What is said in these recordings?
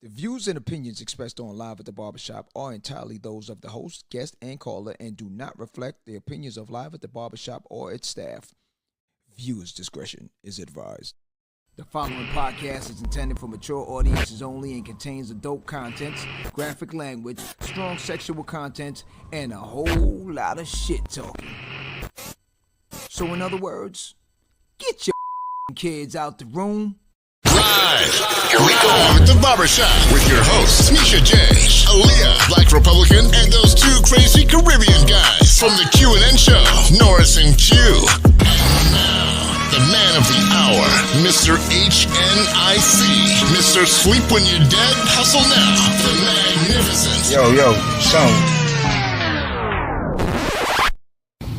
The views and opinions expressed on Live at the Barbershop are entirely those of the host, guest, and caller and do not reflect the opinions of Live at the Barbershop or its staff. Viewers' discretion is advised. The following podcast is intended for mature audiences only and contains adult contents, graphic language, strong sexual content, and a whole lot of shit talking. So in other words, get your kids out the room. Live, here we go with the Barbershop with your hosts, Misha J, Aaliyah, Black Republican, and those two crazy Caribbean guys from the Q&N show, Norris and Q. And now, the man of the hour, Mr. HNIC, Mr. Sleep When You're Dead, Hustle Now, the magnificent. Yo, son.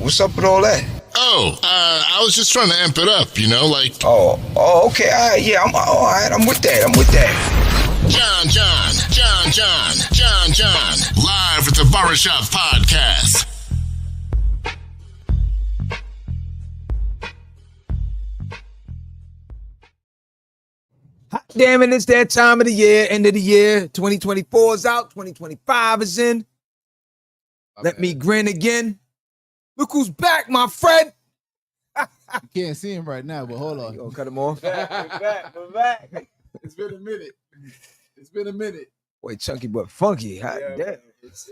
What's up with all that? Oh, I was just trying to amp it up, you know, like. Oh, okay, all right, yeah, I'm all right, I'm with that. John, live at the Barbershop Podcast. Hot damn it, it's that time of the year, end of the year. 2024 is out, 2025 is in. Let me grin again. Look who's back, my friend. You can't see him right now, but hold on. You gonna cut him off? We're back. It's been a minute. Boy, chunky but funky. Hot Yeah, damn. it's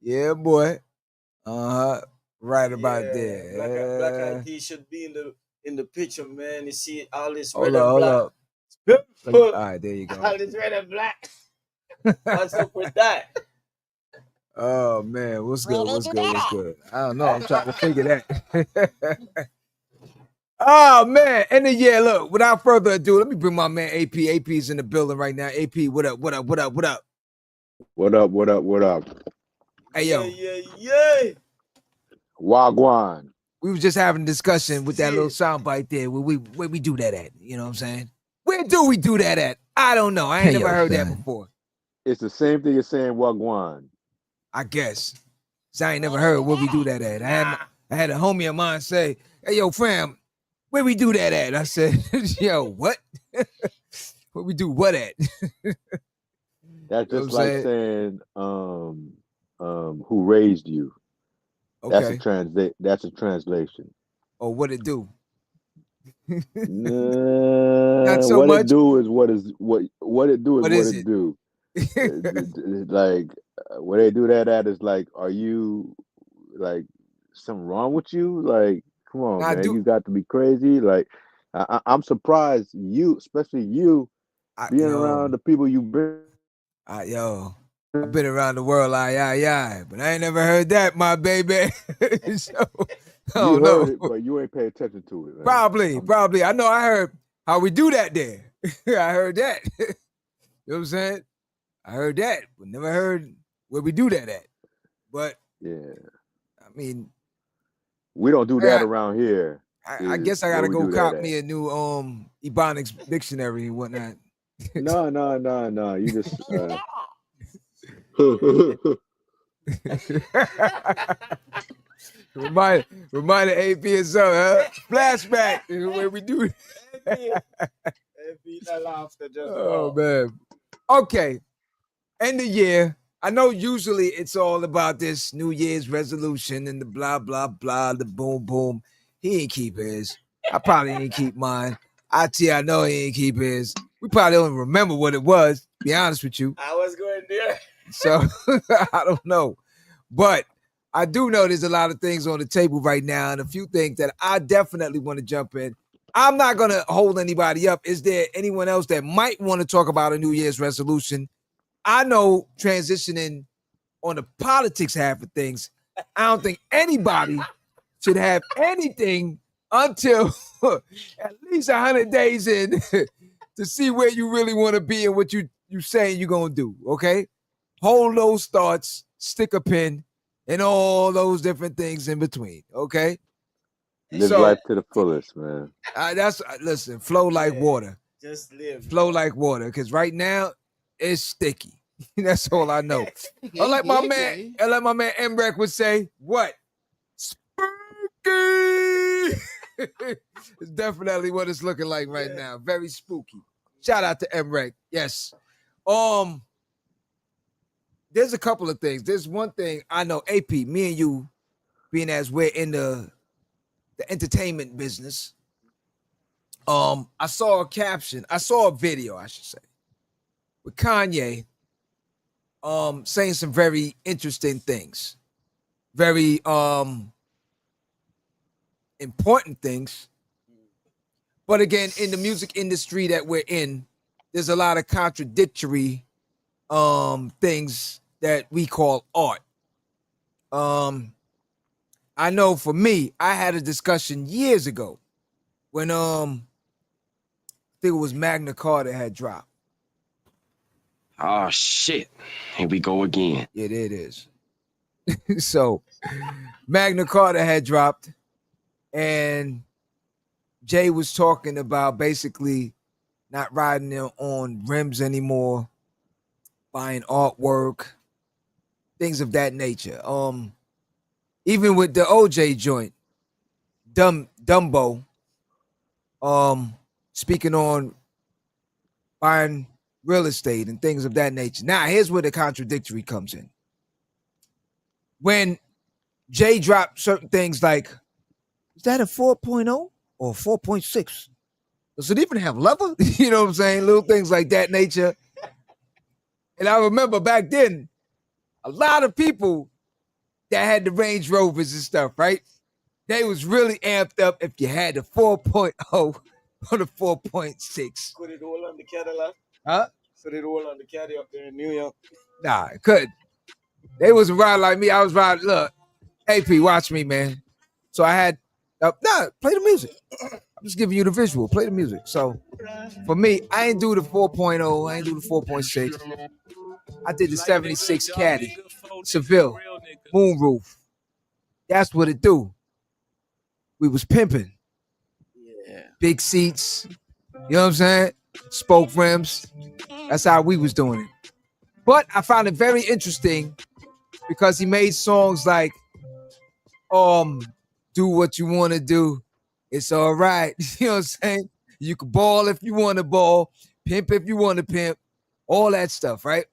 Yeah, boy. Right about there. Black ID should be in the picture, man. You see all this red Hold and up. black. All right, there you go. All this red and black. What's up with that? Oh man, what's good? I don't know. I'm trying to figure that. Oh man, and then yeah, look. Without further ado, let me bring my man AP. AP's in the building right now. AP, what up? What up? Hey yo, Yeah. Wagwan. we was just having a discussion with that little soundbite there. Where we do that at? You know what I'm saying? Where do we do that at? I don't know. I ain't never heard that before. It's the same thing as saying Wagwan. I guess. 'Cause I ain't never heard where we do that at. I had a homie of mine say, "Hey, yo, fam, where we do that at?" I said, "Yo, what? Where we do what at?" That's You know just what I'm like saying who raised you. Okay. That's a translation. Or what it do? Nah, so what much? it do is what it do is What what is it it? do. It's like where they do that at is like, are you like something wrong with you? Like, come on, I man, do- you got to be crazy. Like, I'm surprised you, especially you, being around the people you bring. I've been around the world, but I ain't never heard that, my baby. So, I don't You heard know. it, but you ain't pay attention to it. Man. Probably. I know I heard how we do that there. I heard that. You know what I'm saying? I heard that, but never heard where we do that at. But Yeah, I mean, we don't do Yeah. that around here. I is guess I where gotta we go do that cop at. me a new Ebonics dictionary and whatnot. No. You just Remind AP and so, huh? Flashback where we do. Oh man. Okay. End of year. I know usually it's all about this New Year's resolution and the blah blah blah, the boom boom. He ain't keep his. I probably ain't keep mine. I know he ain't keep his. We probably don't remember what it was, to be honest with you. I was going there. So I don't know. But I do know there's a lot of things on the table right now and a few things that I definitely want to jump in. I'm not going to hold anybody up. Is there anyone else that might want to talk about a New Year's resolution? I know transitioning on the politics half of things, I don't think anybody should have anything until at least 100 days in to see where you really want to be and what you saying you're going to do, okay? Hold those thoughts, stick a pin, and all those different things in between, okay? live So- life to the fullest, man. Listen, flow like water. Just live. Flow like water, because right now it's sticky. That's all I know. Like my man Emrek would say, what? Spooky. It's definitely what it's looking like right now. Very spooky. Shout out to MREC. Yes. There's a couple of things. There's one thing I know, AP, me and you, being as we're in the entertainment business. I saw a caption, I saw a video, I should say, with Kanye saying some very interesting things. Very important things. But again, in the music industry that we're in, there's a lot of contradictory things that we call art. I know for me, I had a discussion years ago when I think it was Magna Carta had dropped. Oh shit. Here we go again. Yeah, it is. So Magna Carta had dropped, and Jay was talking about basically not riding on rims anymore, buying artwork, things of that nature. Even with the OJ joint, Dumbo, speaking on buying real estate and things of that nature. Now, here's where the contradictory comes in. When Jay dropped certain things like, is that a 4.0 or 4.6? Does it even have leather? You know what I'm saying? Little things like that nature. And I remember back then, a lot of people that had the Range Rovers and stuff, right? They was really amped up if you had the 4.0 or the 4.6. Could it roll on the Cadillac? Huh? Could it roll on the caddy up there in New York? Nah, it couldn't. They wasn't riding like me. I was riding, look, AP, watch me, man. So I had, play the music. I'm just giving you the visual. Play the music. So for me, I ain't do the 4.0. I ain't do the 4.6. I did the 76 Caddy, Seville, moonroof. That's what it do. We was pimping. Yeah. Big seats. You know what I'm saying? Spoke rims. That's how we was doing it. But I found it very interesting because he made songs like, do what you want to do. It's all right. You know what I'm saying? You can ball if you want to ball, pimp if you want to pimp, all that stuff, right?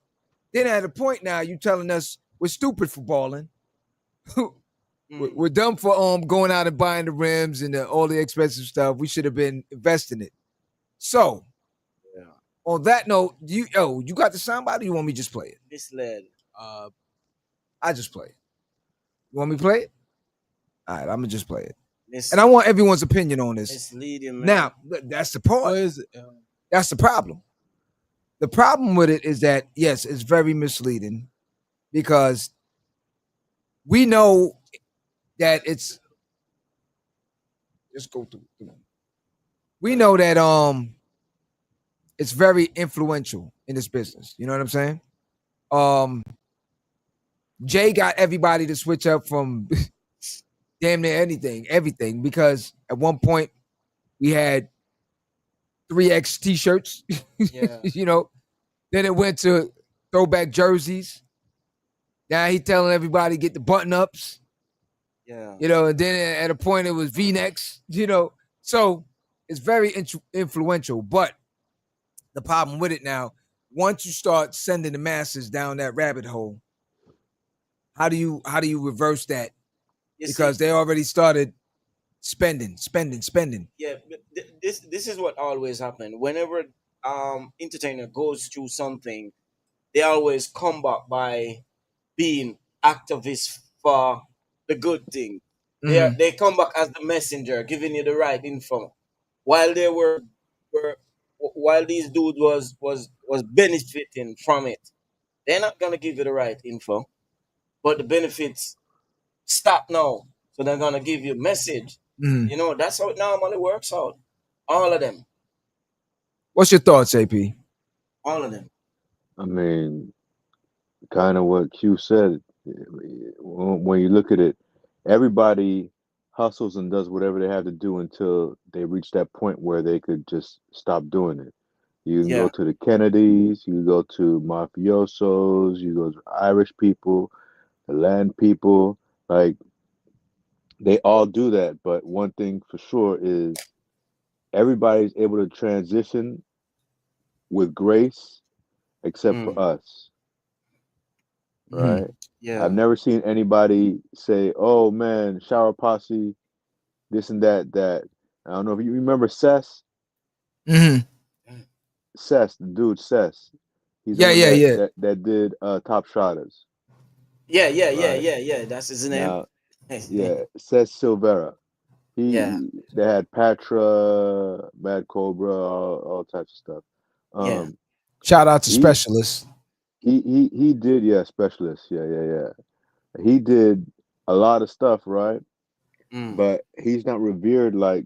Then at a point now, you telling us we're stupid for balling. We're dumb for going out and buying the rims and all the expensive stuff. We should have been investing it. So, on that note, you got the soundbite or you want me to just play it? Misled. I just play it. You want me to play it? All right, I'm going to just play it. And I want everyone's opinion on this. Misleading, man. Now, that's the part. What is it? That's the problem. The problem with it is that, yes, it's very misleading because we know that it's just go through. We know that it's very influential in this business. You know what I'm saying? Jay got everybody to switch up from damn near everything, because at one point we had 3X t-shirts, Yeah. you know, then it went to throwback jerseys. Now he telling everybody get the button ups, Yeah. you know, and then at a point it was V-necks, you know, so it's very influential. But the problem with it now, once you start sending the masses down that rabbit hole, how do you reverse that? Because they already started spending. Yeah, this is what always happens. Whenever entertainer goes through something, they always come back by being activists for the good thing. They come back as the messenger, giving you the right info. While they while these dudes was benefiting from it, they're not gonna give you the right info. But the benefits stop now. So they're gonna give you a message. You know, that's how it normally works out. All of them. What's your thoughts, AP? All of them. I mean, kind of what Q said. When you look at it, everybody hustles and does whatever they have to do until they reach that point where they could just stop doing it. You can go to the Kennedys, you go to mafiosos, you go to Irish people, the land people. Like, they all do that. But one thing for sure is everybody's able to transition with grace, except for us, right? Yeah. I've never seen anybody say, "Oh man, shower posse, this and that." I don't know if you remember Cess. Mhm. Cess, the dude Cess. He's the Yeah, one yeah, yeah. that did Top Shotters. Yeah. Right. That's his name. Now, yeah, Cess Silvera. Yeah. They had Patra, Mad Cobra, all types of stuff. Yeah. Shout out to He Specialists. he did, yeah, Specialist. Yeah. He did a lot of stuff, right? Mm. But he's not revered like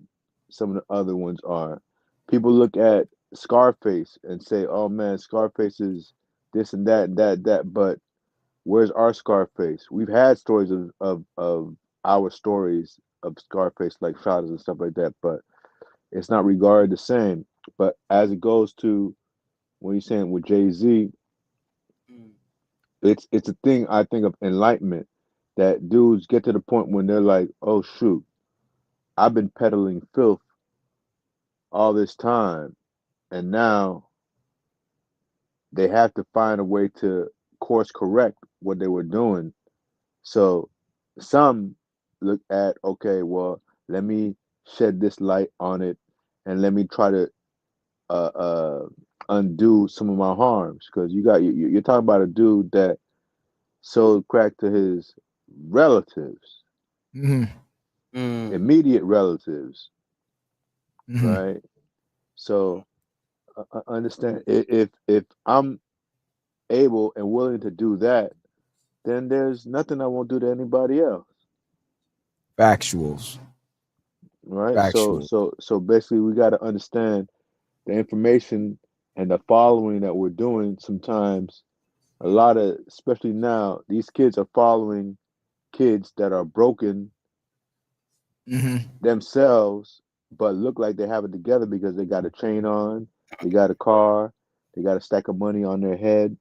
some of the other ones are. People look at Scarface and say, "Oh man, Scarface is this and that and that." But where's our Scarface? We've had stories of our stories of Scarface, like Shotters and stuff like that, but it's not regarded the same. But as it goes to when you're saying with Jay-Z, Mm. it's a thing I think of enlightenment that dudes get to the point when they're like, "Oh shoot, I've been peddling filth all this time, and now they have to find a way to course correct what they were doing." So some look at, okay, well, let me shed this light on it, and let me try to undo some of my harms, because you're talking about a dude that sold crack to his relatives, Mhm. immediate relatives, Mhm. right? So understand, if I'm able and willing to do that, then there's nothing I won't do to anybody else, Factuals. right? So Factual. so so basically, we got to understand the information and the following that we're doing. Sometimes a lot of, especially now, these kids are following kids that are broken Mhm. themselves, but look like they have it together because they got a chain on, they got a car, they got a stack of money on their head,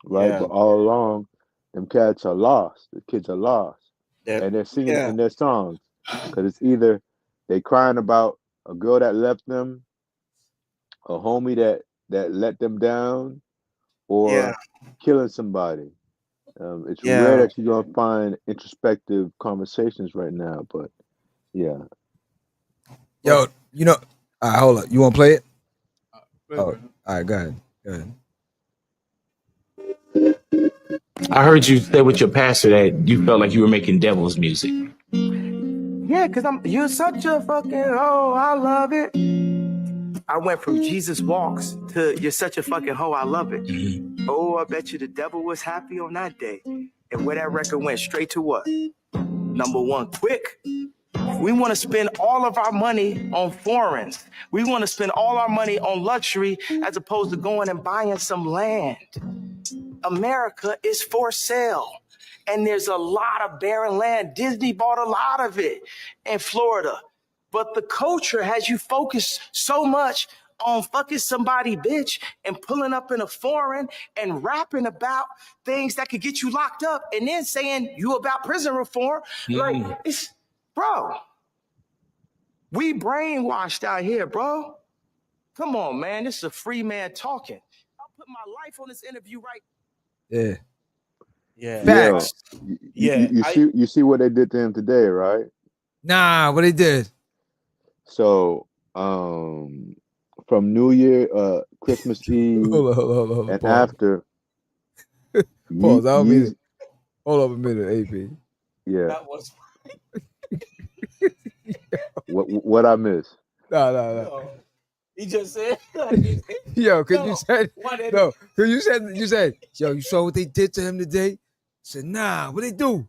right? Yeah. But all along, them cats are lost. The kids are lost, That, and they're singing it yeah. in their songs, because it's either they crying about a girl that left them, a homie that let them down, Yeah. or killing somebody. It's rare Yeah. that you're gonna find introspective conversations right now, but yeah. Yo, you know, all right, hold up. You want to play it? Play Oh, it. all right, go ahead. Go ahead. I heard you say with your pastor that you felt like you were making devil's music. Yeah, cause you're such a fucking hoe, I love it. I went from Jesus walks to you're such a fucking hoe, I love it. Mm-hmm. Oh, I bet you the devil was happy on that day. And where that record went straight to what? Number one, quick. We want to spend all of our money on foreigns. We want to spend all our money on luxury as opposed to going and buying some land. America is for sale. And there's a lot of barren land. Disney bought a lot of it in Florida. But the culture has you focused so much on fucking somebody bitch and pulling up in a foreign and rapping about things that could get you locked up and then saying you about prison reform. Like, it's, bro, we brainwashed out here, bro. Come on, man. This is a free man talking. I'll put my life on this interview right. Yeah. Yeah. Facts. Yeah. You see what they did to him today, right? Nah, what they did? So from New Year, Christmas Eve, Hold and pause. after, Pause. I don't mean it. Hold up a minute, AP. Yeah. That was What I missed? No. no. He just said Yo, cause No, you said what did- no, cause you said, yo, you saw what they did to him today? I said, nah, what they do?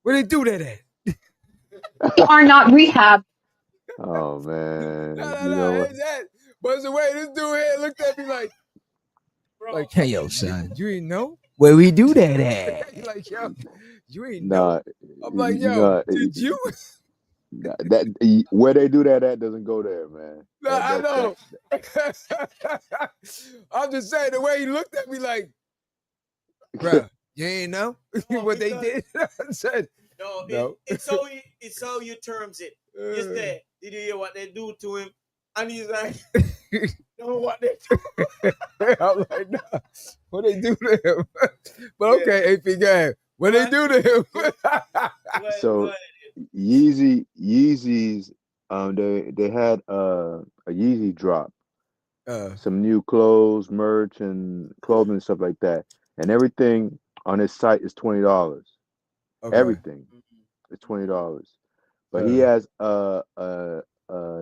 Where they do that at? Are not rehab. Oh man, No, you know what? ain't that. But it's the way this dude here looked at me like, hey, yo, son, you ain't know where we do that at? He like, yo, you ain't know. I'm like, you yo, know, did you? that where they do that at doesn't go there, man. No, I know. I'm just saying the way he looked at me like, bruh, you ain't know what they did? I said, No. It's how you terms it. You said, did you hear what they do to him? And he's like, know what they I'm like, nah, what they do to him? But okay, AP guy, what they do to him? So Yeezys, they had a Yeezy drop, some new clothes, merch, and clothing and stuff like that, and everything on his site is $20. Okay. Everything is $20, but he has a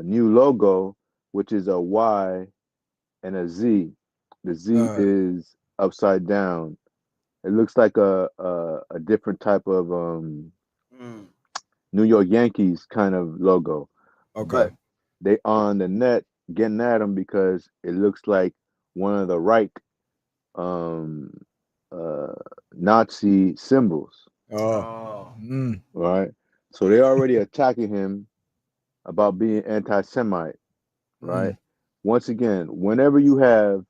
new logo, which is a Y and a Z. The Z is upside down. It looks like a different type of New York Yankees kind of logo. Okay. But they on the net getting at him because it looks like one of the Reich Nazi symbols. Right. So they're already attacking him about being anti-Semite. Right. Once again, whenever you have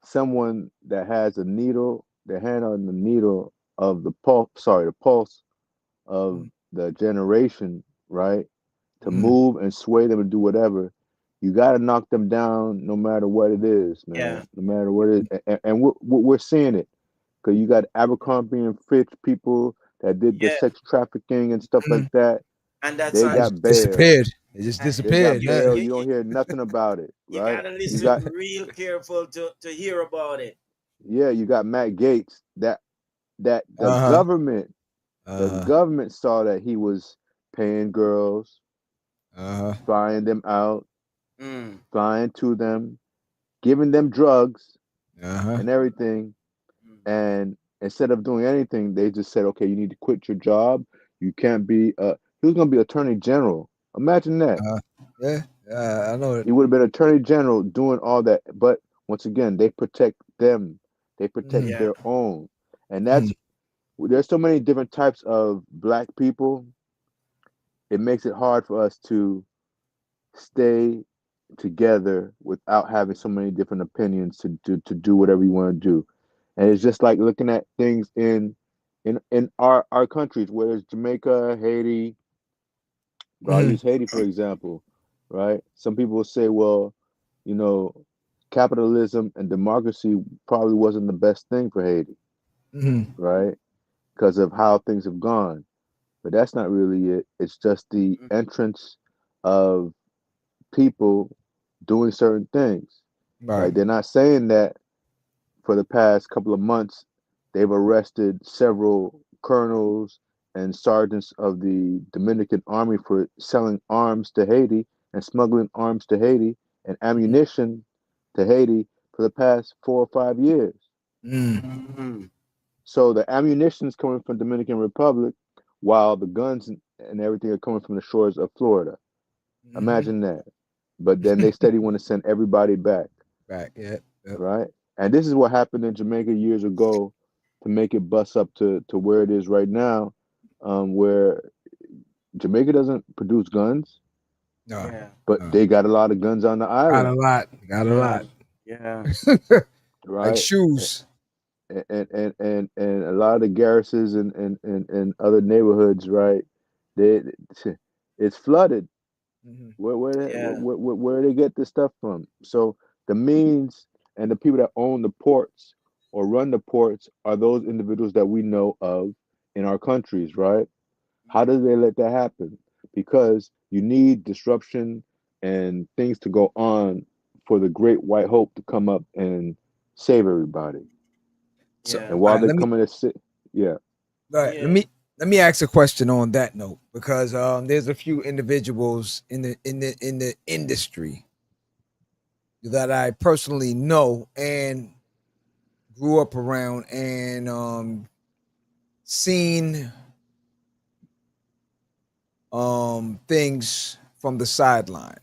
someone that has a needle, their hand on the needle of the pulse of the generation, right, to move and sway them and do whatever, you got to knock them down no matter what it is, man. Yeah. No matter what it is. And we're seeing it, because you got Abercrombie and Fitch people that did the sex trafficking and stuff like that. And that's they on- got bailed. Disappeared. It just disappeared. They got bailed. You don't hear nothing about it, You right? gotta listen real careful to hear about it. Yeah, you got Matt Gaetz that the government saw that he was paying girls, flying them out, flying to them, giving them drugs and everything. And instead of doing anything, they just said, okay, you need to quit your job. You can't be he was gonna be attorney general. Imagine that. I know it. He would have been attorney general doing all that. But once again, they protect them. They protect their own. And that's there's so many different types of black people. It makes it hard for us to stay together without having so many different opinions to do whatever you want to do. And it's just like looking at things in our countries, whether it's Jamaica, Haiti. But I'll use Haiti for example, right? Some people will say, well, you know, capitalism and democracy probably wasn't the best thing for Haiti, right? Because of how things have gone. But that's not really it. It's just the entrance of people doing certain things. Right. Like, they're not saying that for the past couple of months they've arrested several colonels and sergeants of the Dominican Army for selling arms to Haiti and smuggling arms to Haiti and ammunition to Haiti for the past 4 or 5 years. So the ammunition is coming from Dominican Republic, while the guns and everything are coming from the shores of Florida. Imagine that. But then they steady want to send everybody back. Right? And this is what happened in Jamaica years ago to make it bust up to where it is right now, where Jamaica doesn't produce guns. But they got a lot of guns on the island. Got a lot. Yeah. Right? Like shoes. And a lot of the garrisons and other neighborhoods, right? It's flooded. Where they get this stuff from? So the means and the people that own the ports or run the ports are those individuals that we know of in our countries, right? How do they let that happen? Because you need disruption and things to go on for the great white hope to come up and save everybody. And while they're coming to sit, Let me ask a question on that note, because there's a few individuals in the industry that I personally know and grew up around and seen things from the sideline.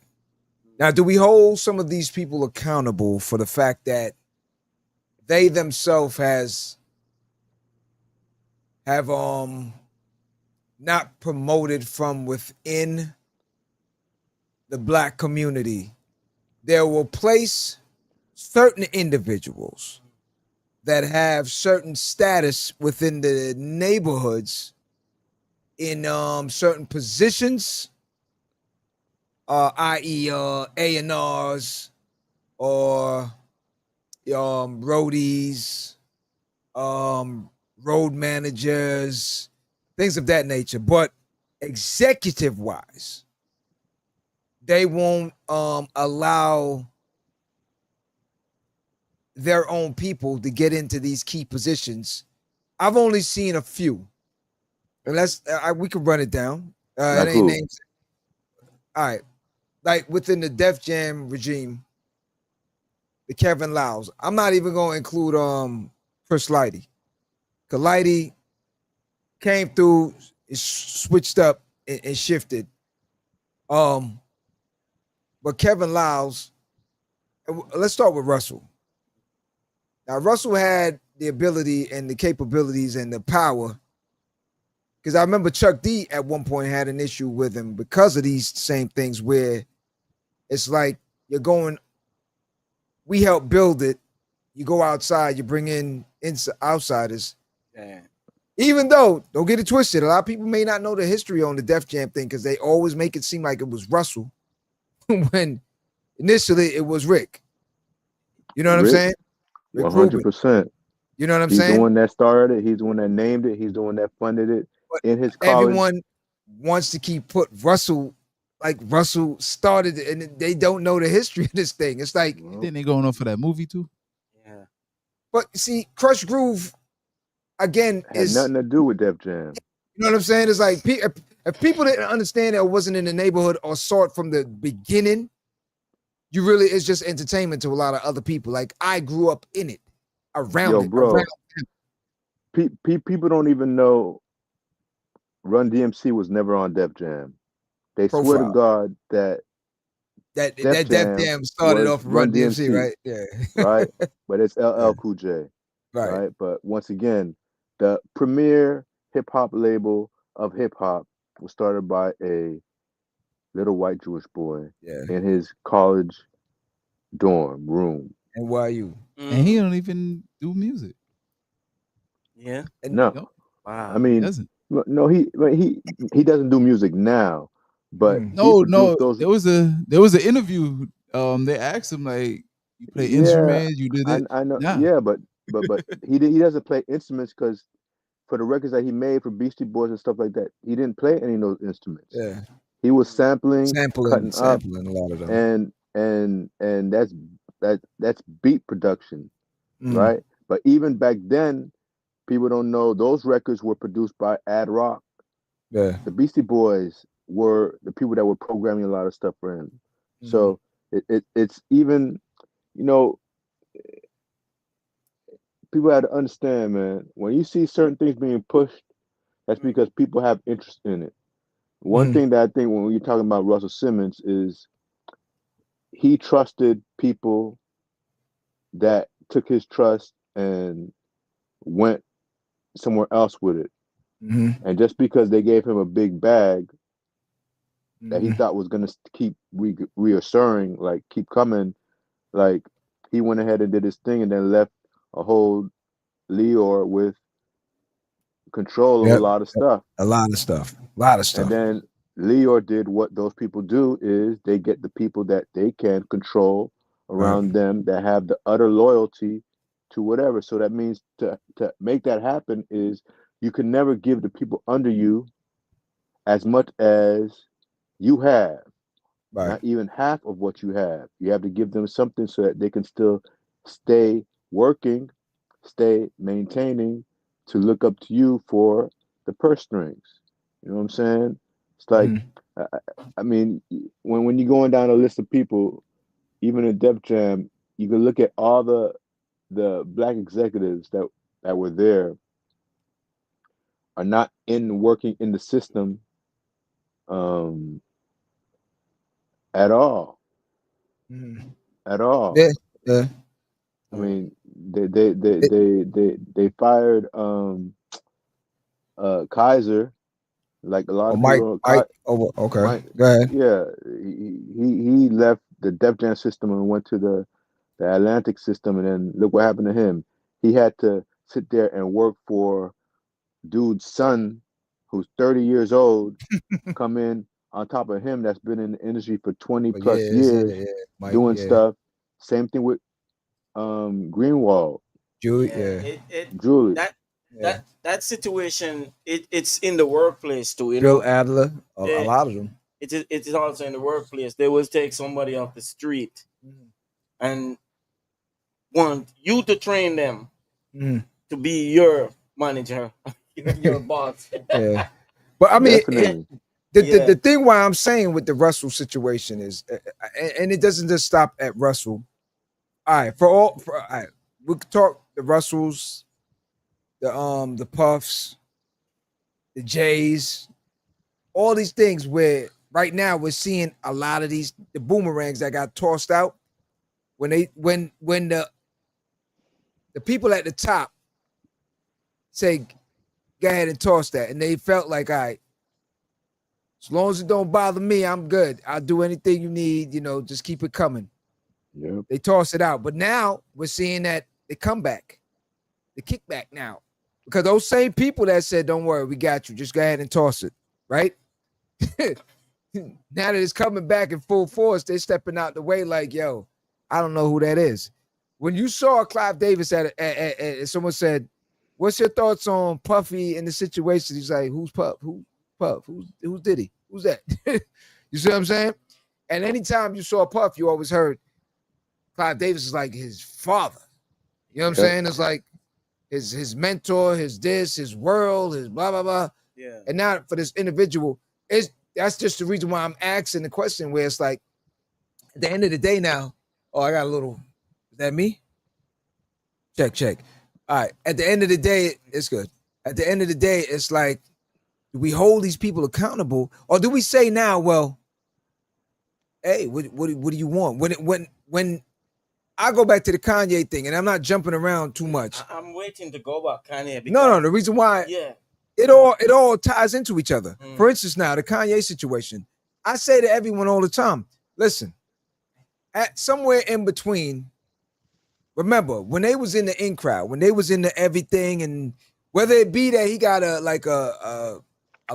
Now, do we hold some of these people accountable for the fact that they themselves have not promoted from within the black community? There will place certain individuals that have certain status within the neighborhoods in certain positions, i.e. A&Rs, or roadies, road managers, things of that nature. But executive wise, they won't allow their own people to get into these key positions. I've only seen a few, and we can run it down. It ain't names. All right, like within the Def Jam regime, the Kevin Lyles. I'm not even going to include Chris Lighty, because Lighty came through, switched up and shifted. But Kevin Lyles, let's start with Russell. Now, Russell had the ability and the capabilities and the power, because I remember Chuck D at one point had an issue with him because of these same things where it's like you're going, we help build it. You go outside, you bring in outsiders. Yeah. Even though, don't get it twisted, a lot of people may not know the history on the Def Jam thing because they always make it seem like it was Russell when initially it was Rick. You know what I'm saying? 100%. You know what I'm saying? He's the one that started it. He's the one that named it. He's the one that funded it in his college. Everyone wants to put Russell, like Russell started it, and they don't know the history of this thing. It's like, didn't they going on for that movie too? Yeah. But see, Crush Groove again had nothing to do with Def Jam. You know what I'm saying? It's like if people didn't understand it or wasn't in the neighborhood or saw it from the beginning, it's just entertainment to a lot of other people. Like I grew up in it, around it. Bro. People don't even know Run DMC was never on Def Jam. They swear to God that Def Jam started off Run DMC, right? Yeah. Right? But it's LL Cool J. Right. But once again, the premier hip-hop label of hip-hop was started by a little white Jewish boy in his college dorm room. NYU. And he don't even do music. Yeah. No. Wow. I mean, no, he doesn't do music now, but no. There was an interview. They asked him like, you play instruments, you did it. I know. Nah. Yeah, but he doesn't play instruments because for the records that he made for Beastie Boys and stuff like that, he didn't play any of those instruments. Yeah. He was sampling sampling up, a lot of them. And that's beat production, right? But even back then, people don't know those records were produced by Ad Rock. Yeah. The Beastie Boys were the people that were programming a lot of stuff for him. So it's even, people had to understand, man, when you see certain things being pushed, that's because people have interest in it. One thing that I think when we're talking about Russell Simmons is he trusted people that took his trust and went somewhere else with it. And just because they gave him a big bag that he thought was going to keep reassuring, like keep coming, like he went ahead and did his thing and then left a whole Leor with control of a lot of stuff. A lot of stuff. And then Leor did what those people do is they get the people that they can control around them that have the utter loyalty to whatever. So that means to make that happen is you can never give the people under you as much as you have. Not even half of what you have. You have to give them something so that they can still stay working, stay maintaining, to look up to you for the purse strings. You know what I'm saying? It's like, I mean, when you're going down a list of people, even in Def Jam, you can look at all the black executives that were there are not working in the system at all. At all. Yeah. I mean, they fired Kaiser, like a lot of people. Okay. Mike, go ahead. Yeah, he left the Def Jam system and went to the Atlantic system, and then look what happened to him. He had to sit there and work for dude's son, who's 30 years old, come in on top of him that's been in the industry for 20 plus years, doing stuff. Same thing with Greenwald, Julie, Julie. That situation, it's in the workplace too. You Bill know, Adler, a lot of them. it is also in the workplace. They will take somebody off the street and want you to train them to be your manager, your boss. Yeah. But I mean, Definitely. the thing why I'm saying with the Russell situation is, and it doesn't just stop at Russell. All right, we could talk the Russells, the Puffs, the Jays, all these things where right now we're seeing a lot of the boomerangs that got tossed out when the people at the top say, go ahead and toss that. And they felt like, all right, as long as it don't bother me, I'm good. I'll do anything you need, just keep it coming. Yep. They toss it out. But now we're seeing that they come back, the kickback now. Because those same people that said, don't worry, we got you. Just go ahead and toss it, right? Now that it's coming back in full force, they're stepping out the way like, yo, I don't know who that is. When you saw Clive Davis at someone said, what's your thoughts on Puffy in the situation? He's like, who's Puff? Who's Puff? Who's Diddy? Who's that? You see what I'm saying? And anytime you saw Puff, you always heard Clive Davis is like his father. You know what I'm saying? It's like his mentor, his world, his blah, blah, blah. Yeah. And now for this individual, that's just the reason why I'm asking the question where it's like, at the end of the day now, I got a little, is that me? Check. All right. At the end of the day, it's good. At the end of the day, it's like, do we hold these people accountable, or do we say now, well, hey, what do you want? When I go back to the Kanye thing, and I'm not jumping around too much. I'm waiting to go back Kanye. No. The reason why, it all ties into each other. For instance, now the Kanye situation, I say to everyone all the time, listen, at somewhere in between. Remember when they was in the in crowd, when they was in the everything, and whether it be that he got a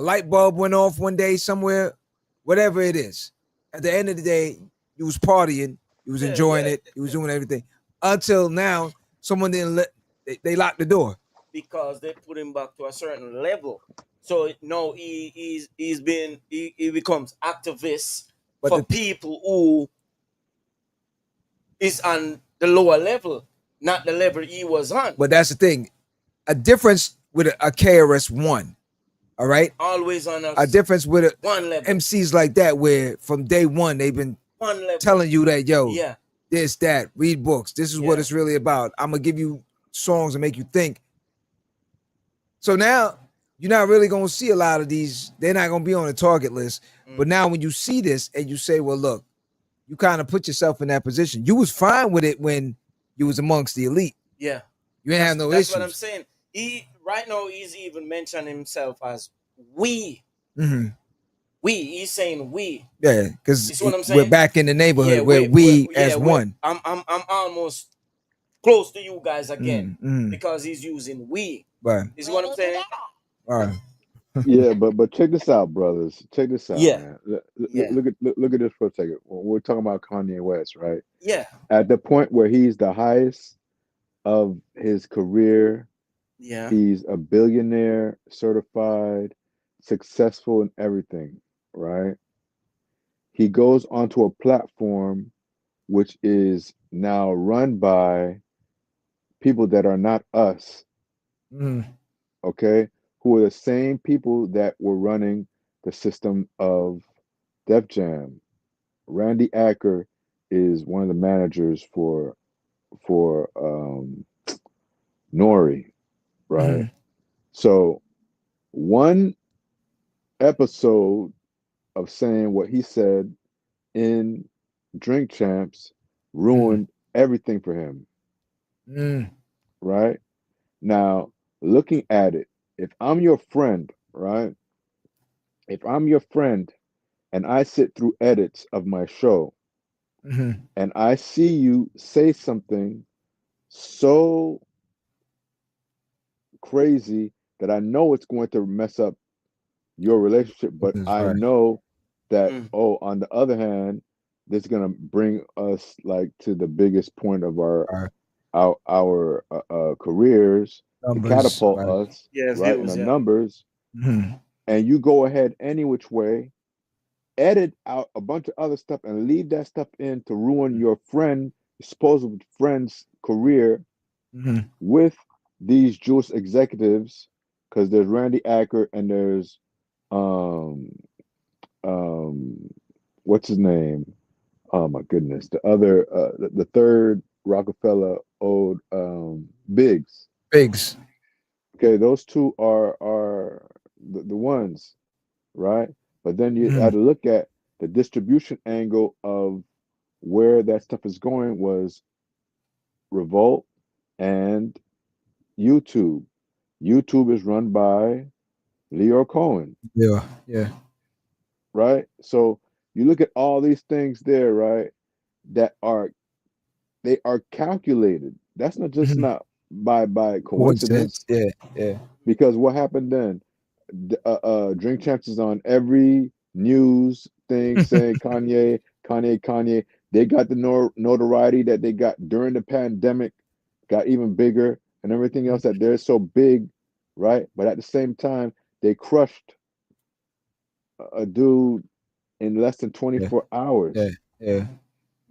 light bulb went off one day somewhere, whatever it is. At the end of the day, he was partying, he was enjoying it, he was doing everything. Until now, someone didn't they locked the door. Because they put him back to a certain level. So no, he becomes activist for people who is on the lower level, not the level he was on. But that's the thing. A difference with a KRS-One. All right. Always on a difference with one level. MCs like that, where from day one they've been telling you that, yo, this, that, read books. This is what it's really about. I'm gonna give you songs and make you think. So now you're not really gonna see a lot of these. They're not gonna be on the target list. But now when you see this and you say, well, look, you kind of put yourself in that position. You was fine with it when you was amongst the elite. Yeah. You ain't have no issues. That's what I'm saying. Right now he's even mentioned himself as we. Mm-hmm. He's saying we. Yeah, because we're back in the neighborhood where we as one. I'm almost close to you guys again because he's using we. Right. Is what I'm saying? All right. Yeah, but check this out, brothers. Check this out, Yeah. man. Look at this for a second. When we're talking about Kanye West, right? Yeah. At the point where he's the highest of his career, he's a billionaire, certified, successful in everything, right? He goes onto a platform which is now run by people that are not us. Okay? Who are the same people that were running the system of Def Jam. Randy Acker is one of the managers for Nori, right? So one episode of saying what he said in Drink Champs ruined everything for him. Right? Now, looking at it, if I'm your friend, right? If I'm your friend and I sit through edits of my show and I see you say something so crazy that I know it's going to mess up your relationship, but I know that, on the other hand, this is gonna bring us like to the biggest point of our careers, to Numbers, catapult right. us, Yeah, right, in views. our Yeah. numbers, Mhm. and you go ahead any which way, edit out a bunch of other stuff and leave that stuff in to ruin your supposed friend's career Mhm. with these Jewish executives, because there's Randy Acker and there's um what's his name? Oh my goodness, the third Rockefeller owed Biggs. Biggs. Okay, those two are the ones, right? But then you had to look at the distribution angle of where that stuff is going was Revolt and YouTube. YouTube is run by Leo Cohen, Yeah, yeah. right? So you look at all these things there, right? That they are calculated. That's not just not by Coincidence. coincidence. Yeah, yeah. Because what happened then? Drink Champs is on every news thing saying Kanye, Kanye, Kanye. They got the notoriety that they got during the pandemic, got even bigger, and everything else that they're so big, right? But at the same time, they crushed a dude in less than Yeah, 24 hours. yeah, yeah.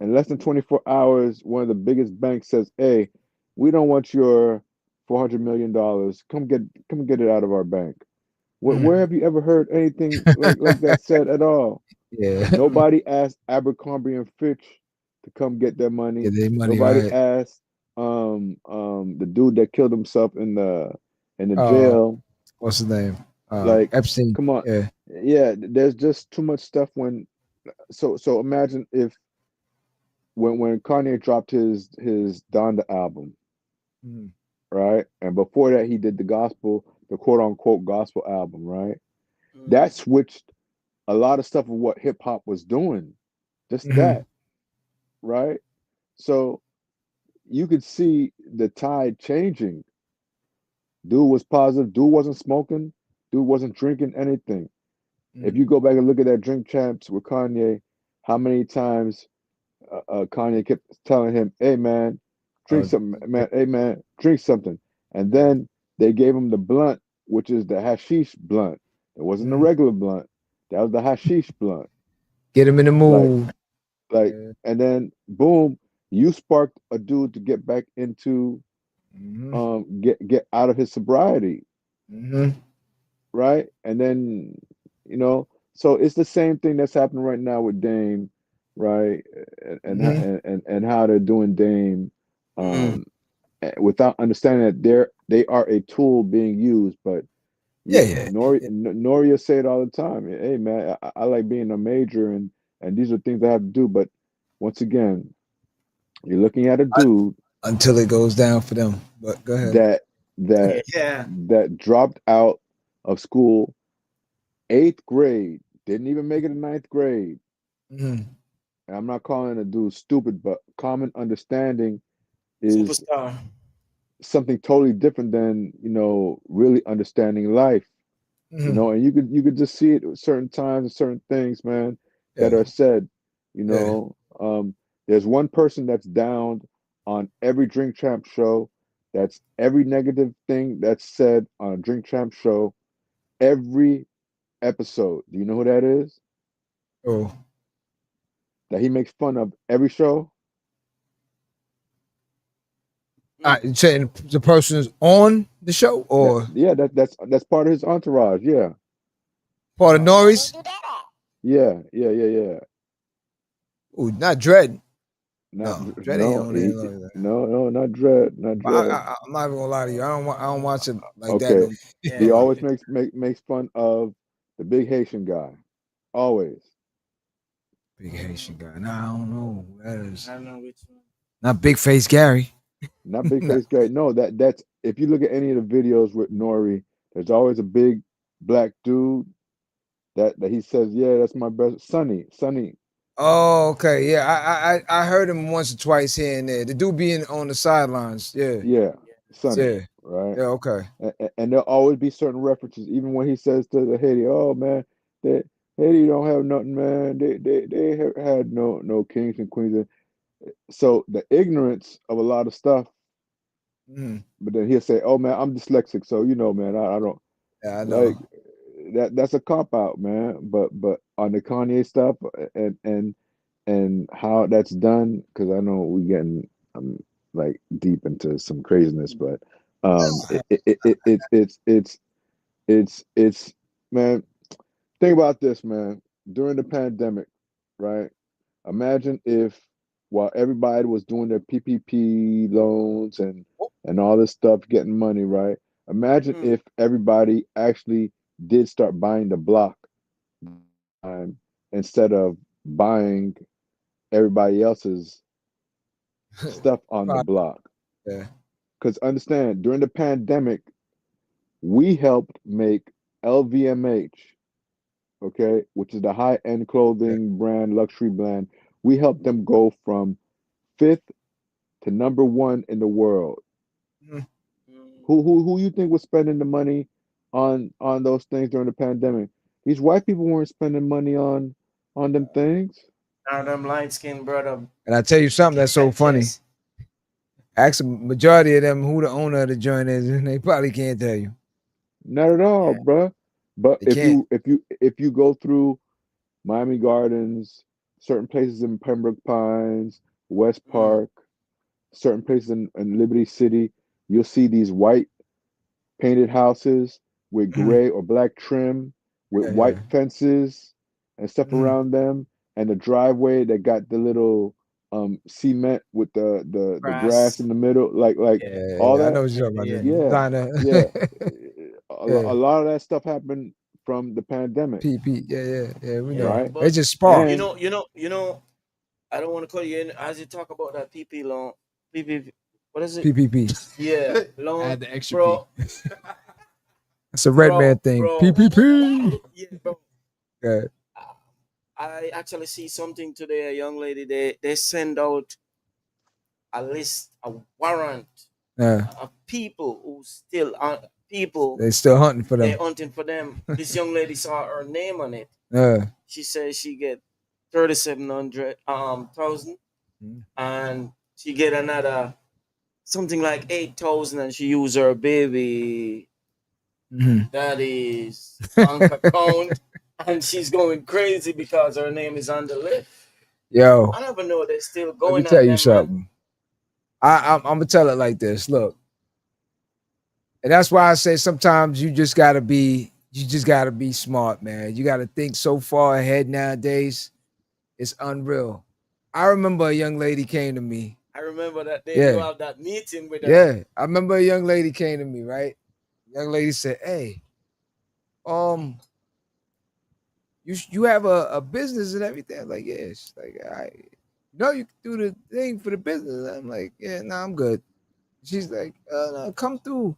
In less than 24 hours, one of the biggest banks says, "Hey, we don't want your $400 million. Come get it out of our bank." Where have you ever heard anything like that said at all? Yeah. Nobody asked Abercrombie and Fitch to come get their money. Get their money, Nobody right. asked the dude that killed himself in the jail. What's his name? Like, Epstein. come on. Yeah. Yeah, there's just too much stuff so imagine if when Kanye dropped his Donda album, Mhm. right? And before that he did the quote unquote gospel album, right? That switched a lot of stuff of what hip hop was doing. Just that, right? So you could see the tide changing. Dude was positive, dude wasn't smoking, dude wasn't drinking anything. If you go back and look at that Drink Champs with Kanye, how many times Kanye kept telling him, "Hey man, drink something, man. Hey man, drink something." And then they gave him the blunt, which is the hashish blunt. It wasn't the regular blunt. That was the hashish blunt. Get him in the mood. Like, and then boom, you sparked a dude to get back into, get out of his sobriety, right? And then, so it's the same thing that's happening right now with Dame, right? And how they're doing Dame, without understanding that they are a tool being used. But Noria say it all the time. Hey man, I like being a major, and these are things I have to do. But once again, you're looking at a dude until it goes down for them. But go ahead. that dropped out of school, 8th grade, didn't even make it to 9th grade. And I'm not calling a dude stupid, but common understanding is Superstar. something totally different than really understanding life. And you could just see it at certain times and certain things, man, that are said. There's one person that's downed on every Drink Champ show. That's every negative thing that's said on a Drink Champ show, every episode. Do you know who that is? Oh, that he makes fun of every show. Saying the person is on the show, or that's part of his entourage. Yeah, part of Norris. Yeah. Oh, not Dread. Dread ain't on there. No, not Dread. Not Dread. I'm not even gonna lie to you. I don't watch it like that. Okay, he always makes fun of the big Haitian guy. Always. Big Haitian guy. No, I don't know. That is. I don't know which one. Not Big Face Gary. Not Big Face Gary. No, that's if you look at any of the videos with Nori, there's always a big black dude that he says, "Yeah, that's my best Sonny." Oh, okay. Yeah, I heard him once or twice here and there. The dude being on the sidelines. Yeah. Sonny. Yeah. Right. Yeah. Okay. And there'll always be certain references, even when he says to the Haiti, "Oh man, Haiti don't have nothing, man. They had no kings and queens. So the ignorance of a lot of stuff. Mhm. But then he'll say, "Oh man, I'm dyslexic, so man, I don't Yeah, I like know. That's a cop out, man." But on the Kanye stuff and how that's done, because I know we getting like deep into some craziness, but it's man. Think about this, man. During the pandemic, right? Imagine if while everybody was doing their PPP loans and all this stuff, getting money, right? Imagine if everybody actually did start buying the block instead of buying everybody else's stuff on the Right. block. Yeah. Because understand, during the pandemic, we helped make LVMH, okay, which is the high-end clothing brand, luxury brand. We helped them go from 5th to number 1 in the world. Mhm. Who you think was spending the money on those things during the pandemic? These white people weren't spending money on them things. Now them light skinned brother. And I tell you something that's so funny. Yes. Ask the majority of them who the owner of the joint is, and they probably can't tell you. Not at all, bruh. But They can't. if you go through Miami Gardens, certain places in Pembroke Pines, West Park, certain places in Liberty City, you'll see these white painted houses with gray or black trim, with Yeah, white yeah. fences and stuff Mhm. around them, and the driveway that got the little cement with the grass Grass. in the middle, like Yeah, all yeah. I know that. what you're talking about. Yeah. The Yeah, designer. yeah. Yeah. A lot of that stuff happened from the pandemic, PP. Yeah. We Yeah. know. right? It But just sparked. And I don't want to call you in as you talk about that PP loan. PP, what is it? PPP. Yeah, loan, Add the extra bro, It's a red man thing. bro. PPP. Yeah, bro. Yeah. I actually see something today. A young lady, they send out a list, a warrant Yeah. of people who still people They still hunting for they them. hunting for them. This young lady saw her name on it. Yeah. She says she get 3,700 thousand, Mhm. and she get another something like 8,000, and she use her baby Mhm. daddy's bank account, and she's going crazy because her name is on the list. Yo, I never know they're still let me going tell at you them, man. something. I'm gonna tell it like this. Look, and that's why I say sometimes you just gotta be smart, man. You gotta think so far ahead nowadays. It's unreal. I remember a young lady came to me. I remember that day you Yeah. have that meeting with her. Yeah. I remember a young lady came to me, right? Young lady said, "Hey, you have a business and everything." I'm like, yeah. She's like, you can do the thing for the business. I'm like, yeah, no, I'm good. She's like, no, come through,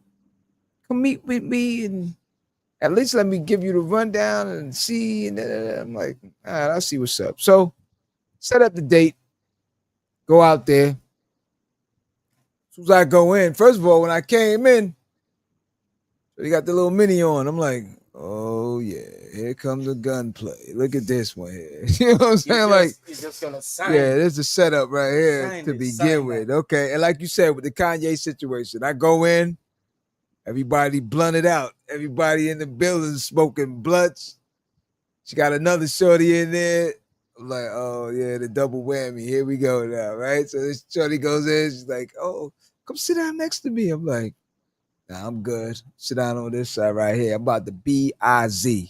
come meet with me, and at least let me give you the rundown and see. And I'm like, all right, I'll see what's up. So set up the date, go out there. As soon as I go in, first of all, when I came in, they got the little mini on. I'm like, oh yeah, here comes the gunplay. Look at this one here. You know what I'm saying? He's just gonna sign. Yeah, there's a setup right here Sign to this, sign begin with. Okay. And like you said, with the Kanye situation, I go in, everybody blunted out. Everybody in the building smoking blunts. She got another shorty in there. I'm like, oh yeah, the double whammy. Here we go now, right? So this shorty goes in, she's like, oh, come sit down next to me. I'm like, nah, I'm good. Sit down on this side right here. I'm about to BIZ.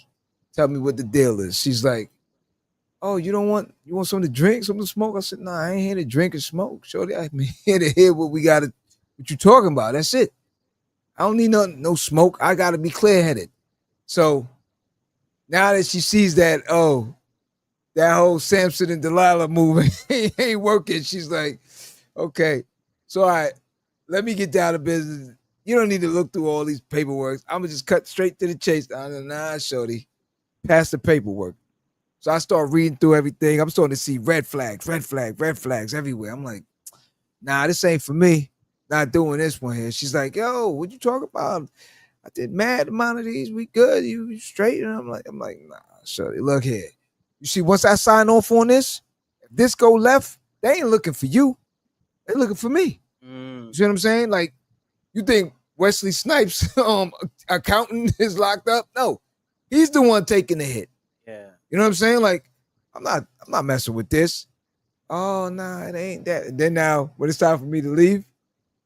Tell me what the deal is. She's like, oh, you want something to drink, something to smoke? I said, nah, I ain't here to drink and smoke. Shorty, I'm here to hear what you talking about. That's it. I don't need no smoke. I gotta be clear-headed. So now that she sees that, oh, that whole Samson and Delilah movie ain't working, she's like, okay. So all right, let me get down to business. You don't need to look through all these paperwork. I'm gonna just cut straight to the chase. Nah, shorty, pass the paperwork. So I start reading through everything. I'm starting to see red flags everywhere. I'm like, nah, this ain't for me. Not doing this one here. She's like, yo, what you talking about? I did mad amount of these. We good. You straight? And I'm like, nah, Shorty, look here. You see, once I sign off on this, if this go left, they ain't looking for you. They looking for me. You see what I'm saying? Like, you think Wesley Snipes accountant is locked up? No, he's the one taking the hit. Yeah. You know what I'm saying? Like, I'm not messing with this. Oh, nah, it ain't that. And then now, when it's time for me to leave,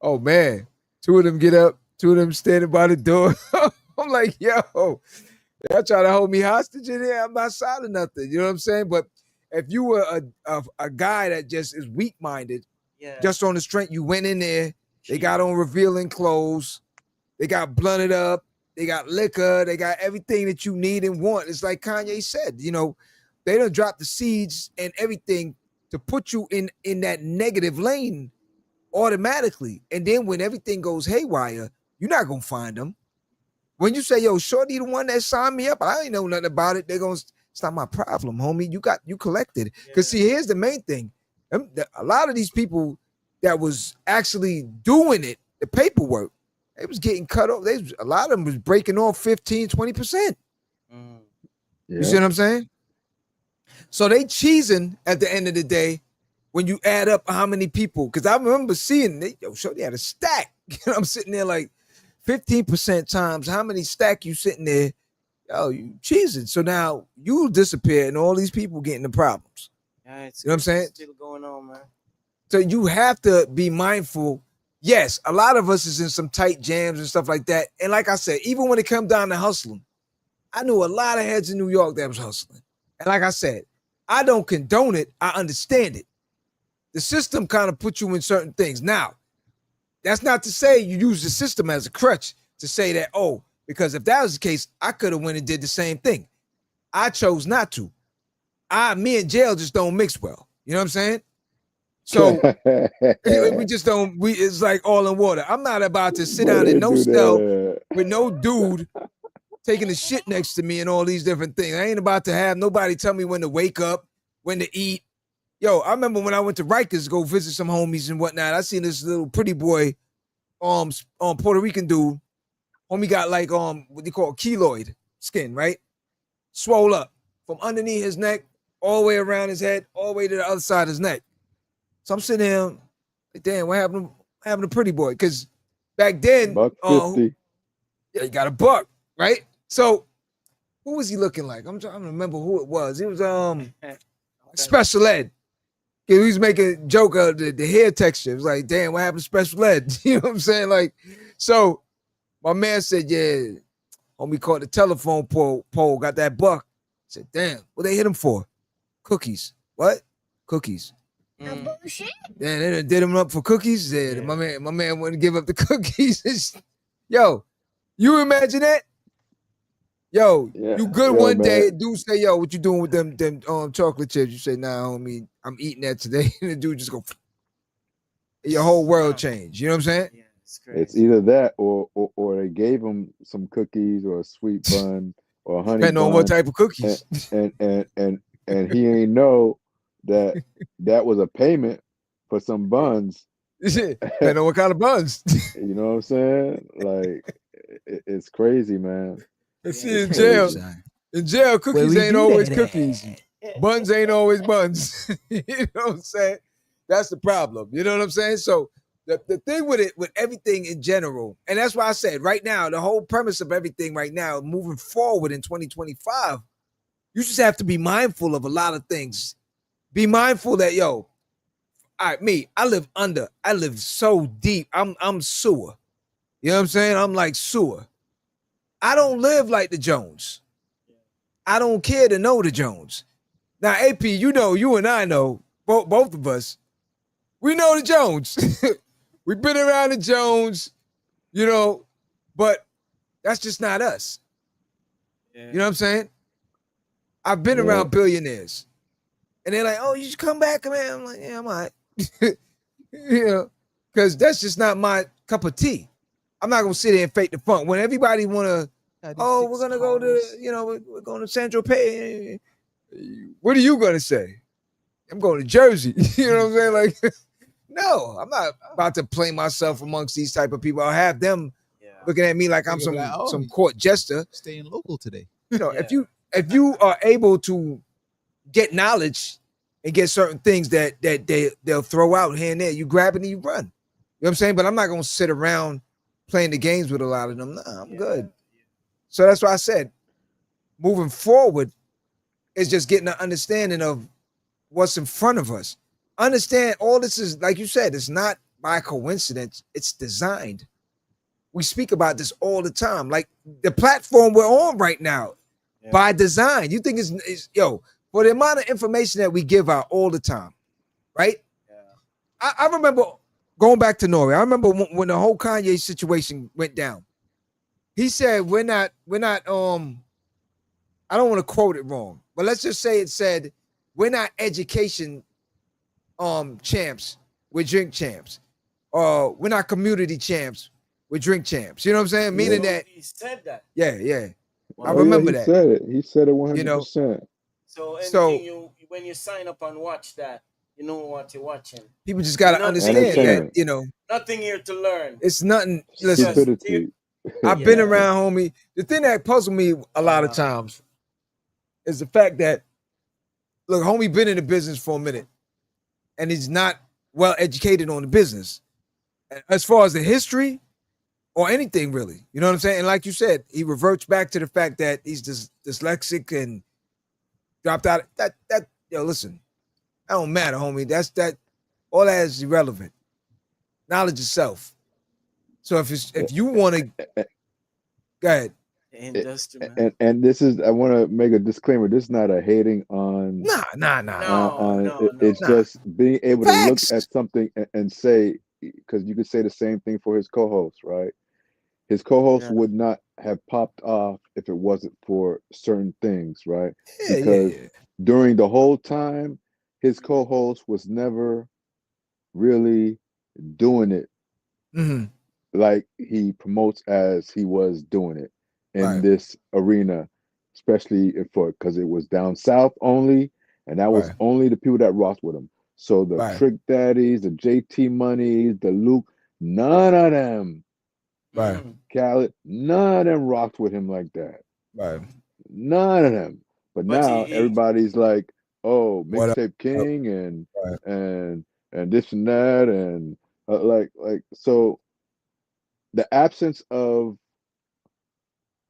oh man, two of them get up, two of them standing by the door. I'm like, yo, y'all trying to hold me hostage in here? I'm not signing nothing. You know what I'm saying? But if you were a guy that just is weak-minded, just on the strength, you went in there, they got on revealing clothes, they got blunted up, they got liquor, they got everything that you need and want. It's like Kanye said, you know, they done dropped the seeds and everything to put you in that negative lane automatically. And then when everything goes haywire, you're not going to find them. When you say, yo, Shorty the one that signed me up, I ain't know nothing about it. They're going to, it's not my problem, homie. You collected. Because see, here's the main thing. A lot of these people that was actually doing it, the paperwork, they was getting cut off. A lot of them was breaking off 15, 20%. You see what I'm saying? So they cheesing at the end of the day when you add up how many people. Because I remember seeing, yo, Shorty had a stack. I'm sitting there like 15% times how many stack you sitting there. Yo, you cheesing. So now you disappear and all these people getting the problems. Yeah, you know what I'm saying? Still going on, man. So you have to be mindful. Yes, a lot of us is in some tight jams and stuff like that. And like I said, even when it come down to hustling, I knew a lot of heads in New York that was hustling. And like I said, I don't condone it. I understand it. The system kind of puts you in certain things. Now, that's not to say you use the system as a crutch to say that, oh, because if that was the case, I could have went and did the same thing. I chose not to. Me and jail just don't mix well. You know what I'm saying? So we just don't, it's like all in water. I'm not about to sit down in no cell with no dude taking the shit next to me and all these different things. I ain't about to have nobody tell me when to wake up, when to eat. Yo, I remember when I went to Rikers to go visit some homies and whatnot, I seen this little pretty boy, Puerto Rican dude. Homie got like, what they call keloid skin, right? Swole up from underneath his neck, all the way around his head, all the way to the other side of his neck. So I'm sitting there, like, damn, what happened to pretty boy? Because back then, $150. Yeah, he got a buck, right? So who was he looking like? I'm trying to remember who it was. He was Special Ed. He was making a joke of the hair texture. It was like, damn, what happened to Special Ed? You know what I'm saying? Like, so my man said, yeah, homie caught the telephone pole, got that buck. I said, damn, what they hit him for? Cookies. What? Cookies. Bullshit. Yeah, they did him up for cookies. Yeah, my man wouldn't give up the cookies. Yo, you imagine that? Yo, you good one day, dude say, yo, what you doing with them chocolate chips? You say, nah, homie, I'm eating that today. And the dude just go, your whole world changed. You know what I'm saying? Yeah, it's crazy. It's either that or they gave him some cookies or a sweet bun or a honey Depending bun. on what type of cookies. And he ain't know that was a payment for some buns. Depending on what kind of buns. You know what I'm saying? Like, it's crazy, man. See, in jail, cookies ain't always cookies. Buns ain't always buns. You know what I'm saying? That's the problem. You know what I'm saying? So the thing with it, with everything in general, and that's why I said right now, the whole premise of everything right now, moving forward in 2025, you just have to be mindful of a lot of things. Be mindful that, yo, all right, I live so deep. I'm sewer. You know what I'm saying? I'm like sewer. I don't live like the Jones. I don't care to know the Jones. Now, AP, you know, you and I know, both of us, we know the Jones. We've been around the Jones, you know, but that's just not us. Yeah. You know what I'm saying? I've been around billionaires. And they're like, oh, you should come back, man. I'm like, yeah, I'm all right. You know, because that's just not my cup of tea. I'm not going to sit there and fake the funk. When everybody want to, oh, we're going to go to, you know, we're going to Central Pay. What are you going to say? I'm going to Jersey. You know what I'm saying? Like, no, I'm not about to play myself amongst these type of people. I'll have them looking at me like I'm some court jester. Staying local today. You know, if you if you are able to get knowledge and get certain things that they'll throw out here and there, you grab it and you run. You know what I'm saying? But I'm not gonna sit around playing the games with a lot of them. Nah, I'm good. So that's why I said moving forward is just getting an understanding of what's in front of us. Understand all this is, like you said, it's not by coincidence, it's designed. We speak about this all the time. Like the platform we're on right now, by design. You think it's for the amount of information that we give out all the time, right? Yeah. I remember going back to Nori. I remember when the whole Kanye situation went down. He said, we're not, I don't want to quote it wrong, but let's just say it said, we're not education champs, we're drink champs. We're not community champs, we're drink champs. You know what I'm saying? Meaning that he said that. Yeah. I remember that. He said it 100%. You know? So when you sign up and watch that, you know what you're watching. People just gotta understand that, you know. Nothing here to learn. It's nothing. Listen, I've been around, homie. The thing that puzzled me a lot of times is the fact that, look, homie been in the business for a minute, and he's not well educated on the business as far as the history or anything really. You know what I'm saying? And like you said, he reverts back to the fact that he's dyslexic and dropped out. Listen, that don't matter, homie. That all that is irrelevant. Knowledge is self. So if you want to, go ahead. And this is, I want to make a disclaimer. This is not a hating on. No. It's just being able to look at something and say, because you could say the same thing for his co-host, right? His co-host would not have popped off if it wasn't for certain things, right? Because during the whole time, his co-host was never really doing it like he promotes as he was doing it in this arena, especially because it was down south only, and that was only the people that rocked with him. So the Trick Daddies, the JT Moneys, the Luke, none of them, Khaled, none of them rocked with him like that. None of them. But now everybody's like, oh, Mixtape King and this and that, and like so. The absence of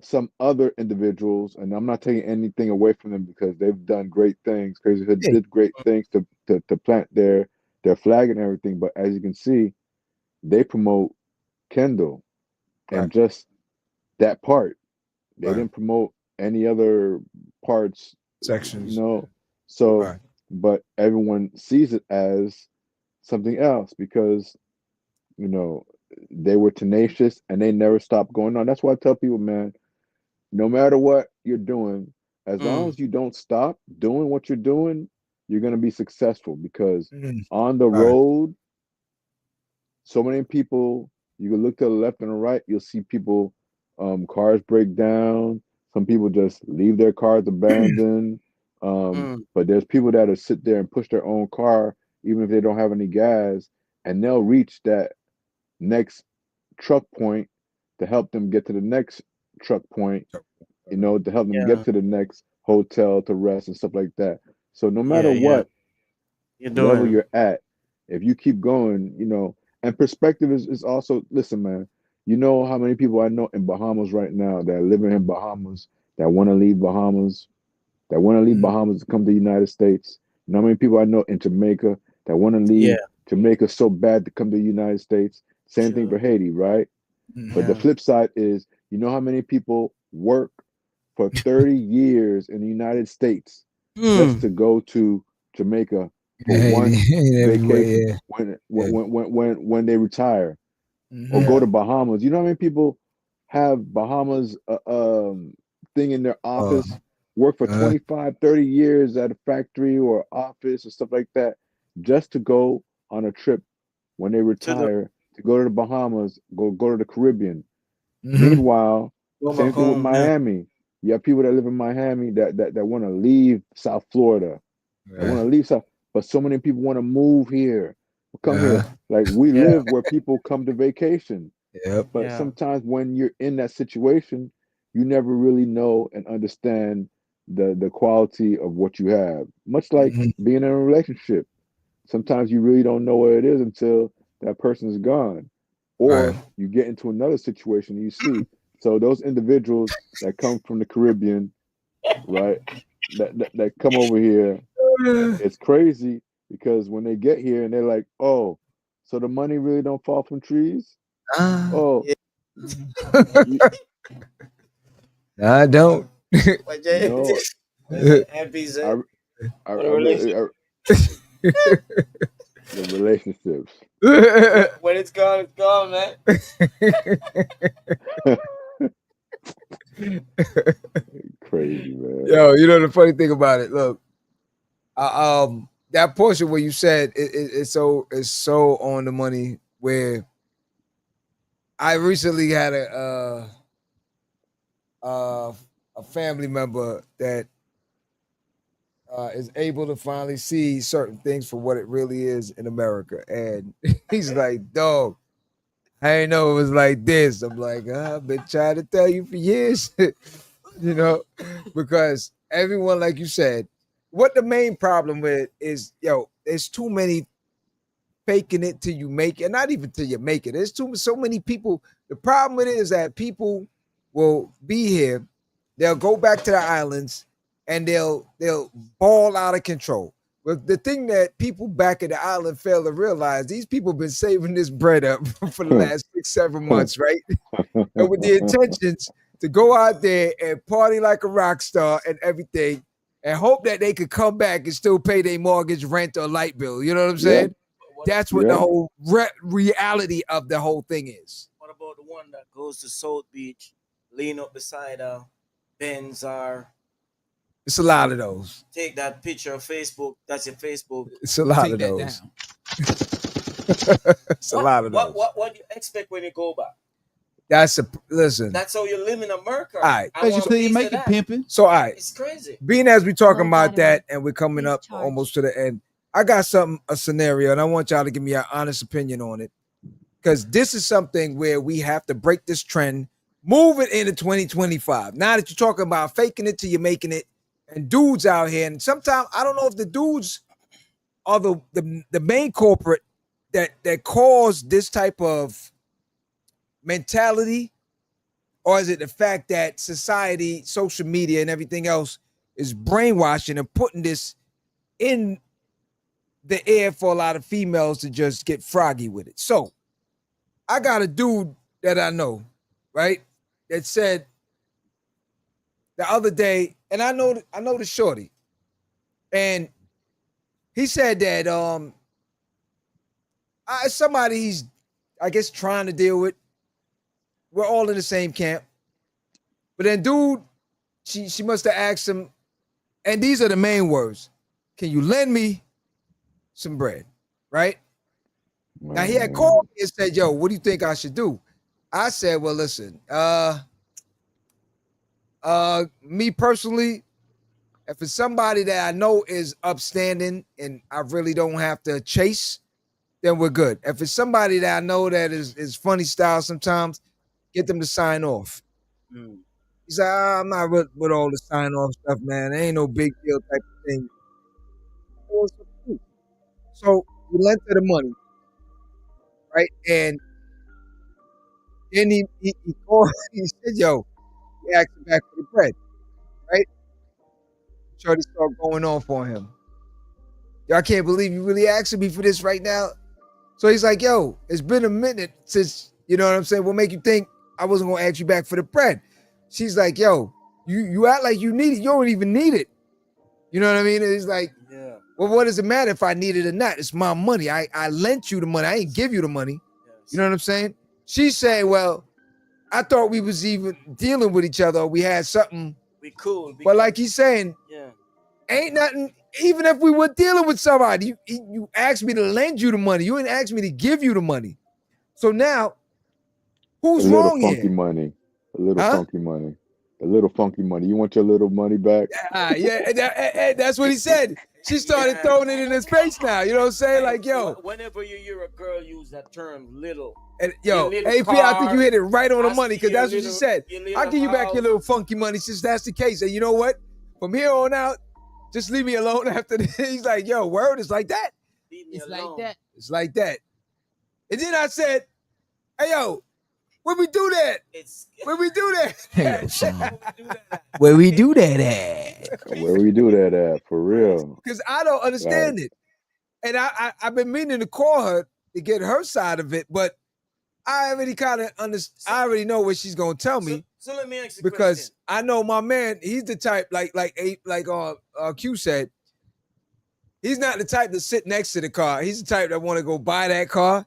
some other individuals, and I'm not taking anything away from them because they've done great things. Crazy Hood did great things to plant their flag and everything. But as you can see, they promote Kendall and just that part. They didn't promote any other parts, sections. You know, so but everyone sees it as something else because, you know, they were tenacious and they never stopped going on. That's why I tell people, man, no matter what you're doing, as long as you don't stop doing what you're doing, you're going to be successful because on the road, so many people, you can look to the left and the right, you'll see people, cars break down. Some people just leave their cars abandoned. But there's people that'll sit there and push their own car, even if they don't have any gas, and they'll reach that next truck point to help them get to the next truck point, you know, to help them get to the next hotel to rest and stuff like that. So no matter what level you're at, if you keep going, you know, and perspective is also, listen, man, you know how many people I know in Bahamas right now that are living in Bahamas, that want to leave Bahamas, to come to the United States. You know how many people I know in Jamaica that want to leave Jamaica so bad to come to the United States. Same thing for Haiti, right? But the flip side is, you know how many people work for 30 years in the United States just to go to Jamaica for one vacation when they retire, or go to Bahamas. You know how many people have Bahamas thing in their office, work for 25, 30 years at a factory or office or stuff like that, just to go on a trip when they retire. To go to the Bahamas, go to the Caribbean. Meanwhile, same thing with Miami. You have people that live in Miami that want to leave South Florida. They want to leave South, but so many people want to move here, come here. Like we live where people come to vacation. But sometimes when you're in that situation, you never really know and understand the quality of what you have. Much like being in a relationship. Sometimes you really don't know what it is until that person is gone. Or you get into another situation and you see. So those individuals that come from the Caribbean, right, that come over here, it's crazy because when they get here and they're like, oh, so the money really don't fall from trees? Oh. I don't. No. The relationships. When it's gone, man. Crazy, man. Yo, you know the funny thing about it. Look, that portion where you said it's so on the money. Where I recently had a family member that is able to finally see certain things for what it really is in America, and he's like, "Dog, I didn't know it was like this." I'm like, "I've been trying to tell you for years," you know, because everyone, like you said, what the main problem with is, there's too many faking it till you make it, not even till you make it. There's so many people. The problem with it is that people will be here, they'll go back to the islands, and they'll ball out of control. But the thing that people back at the island fail to realize, these people been saving this bread up for the last 6-7 months, right? And with the intentions to go out there and party like a rock star and everything, and hope that they could come back and still pay their mortgage, rent, or light bill. You know what I'm saying? That's what the whole reality of the whole thing is. What about the one that goes to South Beach, lean up beside a Benz or... It's a lot of those. Take that picture of Facebook. That's your Facebook. It's a lot of those. It's a lot of those. What do you expect when you go back? Listen. That's how you live in America. All right. You make it pimping. So, all right. It's crazy. Being as we talking about that, and we're coming up almost to the end, I got a scenario, and I want y'all to give me your honest opinion on it, because this is something where we have to break this trend, move it into 2025. Now that you're talking about faking it till you're making it, and dudes out here, and sometimes I don't know if the dudes are the main culprit that cause this type of mentality, or is it the fact that society, social media, and everything else is brainwashing and putting this in the air for a lot of females to just get froggy with it? So I got a dude that I know, right, that said the other day, and I know the shorty, and he said that somebody he's, I guess, trying to deal with. We're all in the same camp, but then dude, she must have asked him, and these are the main words: "Can you lend me some bread?" Right? Now he had called me and said, "Yo, what do you think I should do?" I said, "Well, listen, me personally, if it's somebody that I know is upstanding and I really don't have to chase, then we're good. If it's somebody that I know that is funny style sometimes, get them to sign off." He said, "I'm not with all the sign off stuff, man. It ain't no big deal type of thing." So we lent her the money, right? And then he called, he said, "Yo, he asked him back for the bread," right? Shorty started going on for him. "Yo, I can't believe you really asking me for this right now." So he's like, "Yo, it's been a minute since, you know what I'm saying? What make you think I wasn't gonna ask you back for the bread?" She's like, "Yo, you act like you need it. You don't even need it." You know what I mean? And he's like, "Yeah. Well, what does it matter if I need it or not? It's my money. I lent you the money. I ain't give you the money." You know what I'm saying? She's saying, "Well, I thought we was even dealing with each other. Or we had something. We cool. But like he's saying, ain't nothing. Even if we were dealing with somebody, you asked me to lend you the money. You didn't ask me to give you the money. So now, who's wrong here?" Money. A little funky money. A little funky money. You want your little money back? Yeah, that's what he said. She started throwing it in his face now. You know what I'm saying? Like, yo. Whenever you hear a girl use that term, little. And yo, AP, I think you hit it right on the money, because that's what she said. I'll give you back your little funky money since that's the case. And you know what? from here on out, just leave me alone after this. He's like, yo, word is like that. Leave me It's alone. like that. It's like that. And then I said, hey, yo, when we do that? It's When we do that? Hey, yo, son. Where we do that at? Where we do that at, for real. Because I don't understand it. And I've been meaning to call her to get her side of it, but I already kind of understand. I already know what she's gonna tell me. So let me ask you a because question. I know my man, he's the type like Q said, he's not the type to sit next to the car. He's the type that want to go buy that car,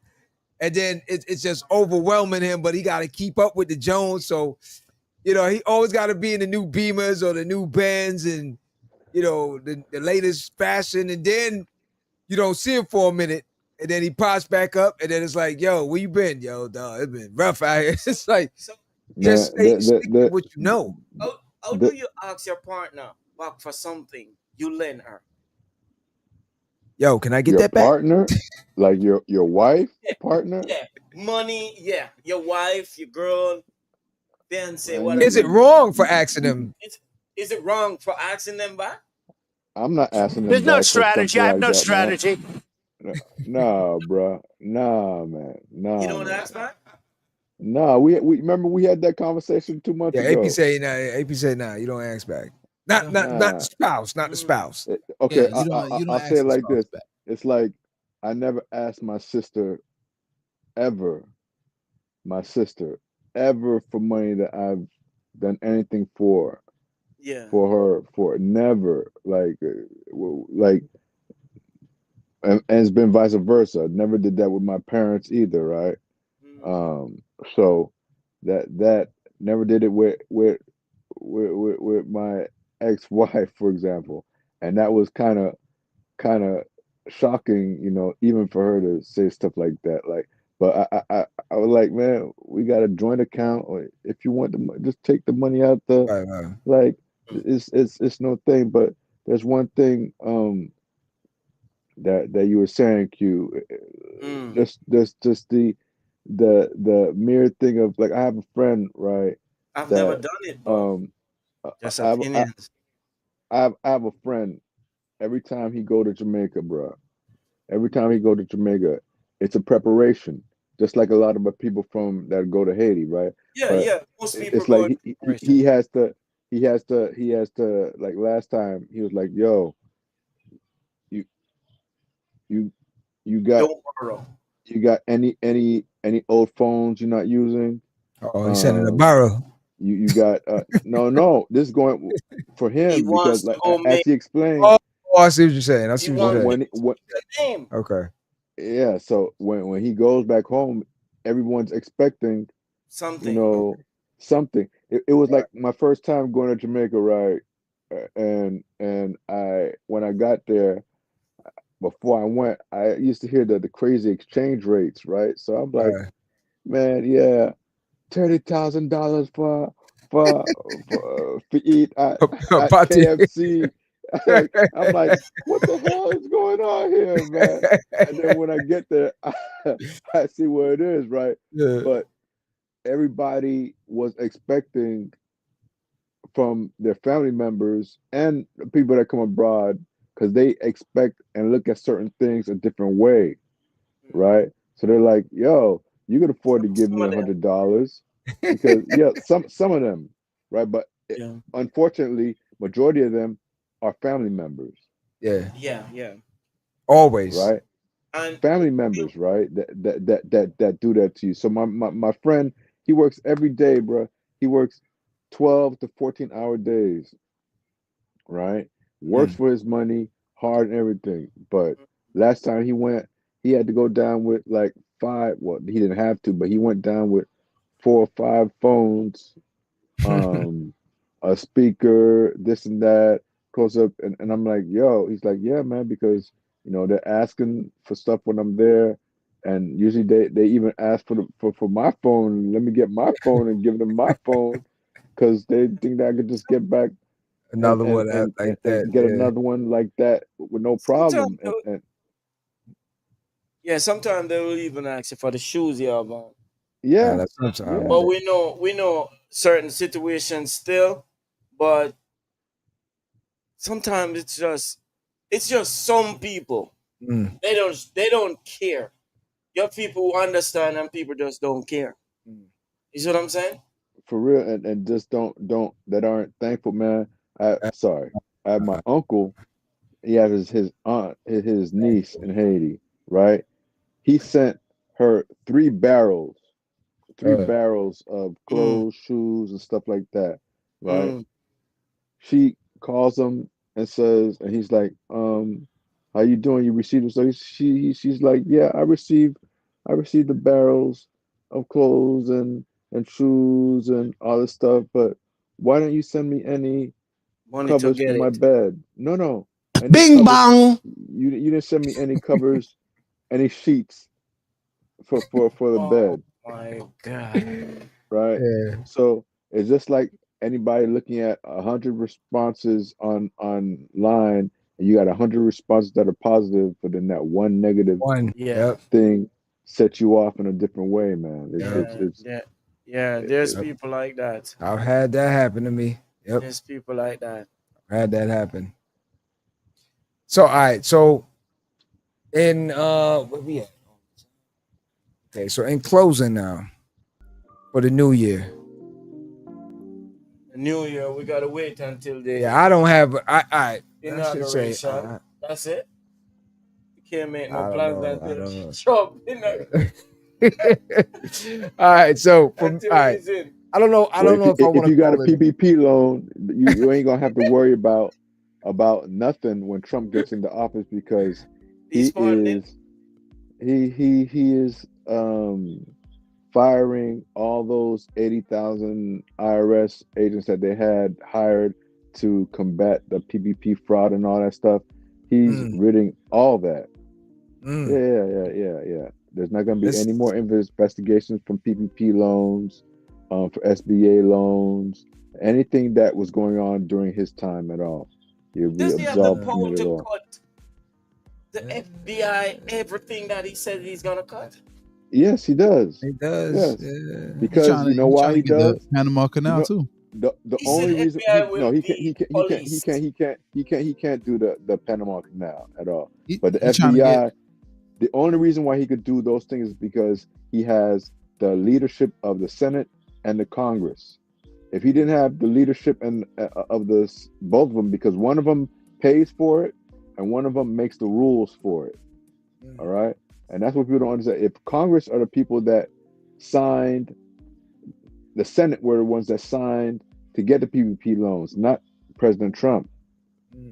and then it's just overwhelming him. But he got to keep up with the Jones, so he always got to be in the new Beamers or the new Benz, and the latest fashion. And then you don't see him for a minute, and then he pops back up, and then it's like, yo, where you been? Yo, dog, it's been rough out here. It's like, just stick with what you know. How do you ask your partner back for something you lend her? Yo, can I get your that back? partner, like your wife, partner. Yeah, money. Yeah, your wife, your girl, fiance, whatever. Is it wrong for asking them? Is it wrong for asking them back? I'm not asking them. There's no back for strategy. something I have like no that, strategy. man. Nah, bro. Nah, man. Nah. You don't man. ask back? Nah, we remember we had that conversation 2 months Yeah, ago. AP say nah, you don't ask back. Not the spouse, not the spouse. Okay, Yeah, you don't I'll ask say it the like spouse this. back. It's like I never asked my sister ever for money that I've done anything for. Yeah. For never, and it's been vice versa. Never did that with my parents either, right? So that never did it with my ex-wife, for example, and that was kind of shocking, even for her to say stuff like that. But I was like, man, we got a joint account. Or if you want just take the money out the right. it's no thing. But there's one thing that you were saying, Q. Just the mere thing of like, I have a friend, right? I've never done it, but just opinions. I have a friend. Every time he go to Jamaica, bro. Every time he go to Jamaica, it's a preparation. Just like a lot of the people that go to Haiti, right? Yeah. Most people it's like go he has to like last time he was like, yo, you got don't borrow. You got any old phones you're not using? Oh, he's sending a borrow. You got no. This is going for him because like as he explained. Oh, I see what you're saying. I see what you're saying. Okay. Yeah. So when he goes back home, everyone's expecting something. Something. It was like my first time going to Jamaica, right? And when I got there, before I went, I used to hear the crazy exchange rates, right? So I'm like, man, yeah, $30,000 for eat at KFC. I'm like, what the hell is going on here, man? And then when I get there, I see where it is, right? Yeah. But everybody was expecting from their family members and people that come abroad, because they expect and look at certain things a different way, right? So they're like, yo, you could afford to give me $100 because some of them, right? But unfortunately, majority of them are family members. Yeah. Always. Right? And family members, right? That do that to you. So my friend, he works every day, bro. He works 12 to 14-hour days, right? Works for his money, hard and everything. But last time he went, he had to go down with like 5. Well, he didn't have to, but he went down with 4 or 5 phones, a speaker, this and that, close up. And I'm like, yo, he's like, yeah, man, because they're asking for stuff when I'm there. And usually they even ask for my phone. Let me get my phone and give them my phone because they think that I could just get back another one like that. Get another one like that with no problem. Sometimes they will even ask you for the shoes you have on. Yeah, that's sometimes. But we know certain situations still, but sometimes it's just some people. Mm. They don't care. You have people who understand and people just don't care. You see what I'm saying? For real, and just don't that aren't thankful, man. I sorry. I have my uncle. He had his aunt, his niece in Haiti, right? He sent her 3 barrels of Mm, clothes, shoes, and stuff like that, right? mm. She calls him and says, and he's like, how you doing? You received it? So she's like, yeah, I received the barrels of clothes and shoes and all this stuff, but why don't you send me any Money to covers for get my it. bed? No, any Bing covers. bong. You didn't send me any covers, any sheets for the Oh bed, my God. right? Yeah. So it's just like anybody looking at 100 responses online, and you got 100 responses that are positive, but then that one negative One. Yeah. Yep. thing sets you off in a different way, man. Yeah. Yeah. Yeah. There's Yep. people like that. I've had that happen to me. Yep. There's people like that. I've had that happen. So all right. So in where we at? Okay. So in closing now for the new year. The New Year, we gotta wait until the Yeah, I don't have. I should say. inauguration. That's it. You can't make no I don't plans know. I until don't know. Trump. All right. So from Until all right. he's in. I don't know. I Well, don't know if I want if to you got a call it. PPP loan, you ain't gonna have to worry about nothing when Trump gets into office, because He's he funding. is firing all those 80,000 IRS agents that they had hired to combat the PPP fraud and all that stuff. He's ridding all that. Yeah. There's not going to be any more investigations from PPP loans, for SBA loans, anything that was going on during his time at all. He'll be Does he have the absolved from power it at to all. cut the FBI everything that he said he's gonna cut? Yes, he does. He does. Yes, Yeah. because you know why he get does. the Panama Canal know, too. The He only said reason FBI will he be can't do the Panama Canal at all. But the He trying to FBI, the only reason why he could do those things is because he has the leadership of the Senate and the Congress. If he didn't have the leadership and of both of them, because one of them pays for it and one of them makes the rules for it. All right, and that's what people don't understand. If Congress are the people that signed, the Senate were the ones that signed to get the PPP loans, not President Trump,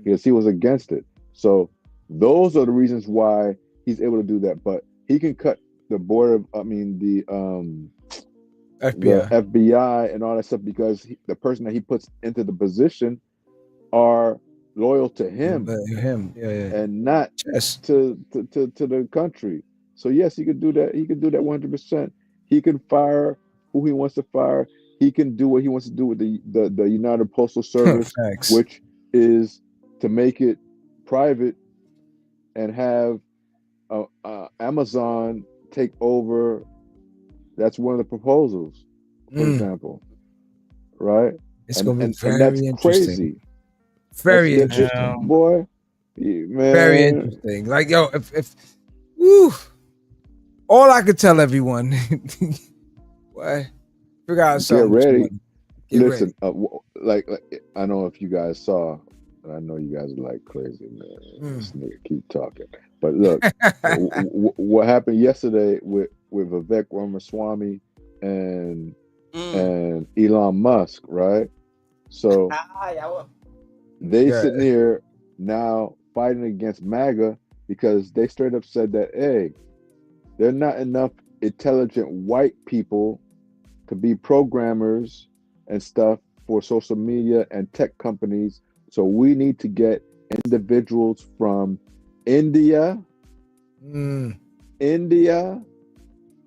because he was against it. So those are the reasons why he's able to do that. But he can cut the the FBI and all that stuff, because the person that he puts into the position are loyal to him, and not to the country. So yes, he could do that. He could do that 100%. He can fire who he wants to fire. He can do what he wants to do with the United Postal Service, which is to make it private and have Amazon take over. That's one of the proposals, for example, right? It's gonna be and very that's interesting. crazy. Very That's interesting, boy. Yeah, man. Very interesting. Like yo, if woo, all I could tell everyone, what figure out Get something. ready. Get Listen, like I know if you guys saw, I know you guys are like crazy, man. This nigga keep talking. But look, what happened yesterday with Vivek Ramaswamy and Elon Musk, right? So they sitting here now fighting against MAGA because they straight up said that, hey, there are not enough intelligent white people to be programmers and stuff for social media and tech companies. So we need to get individuals from India,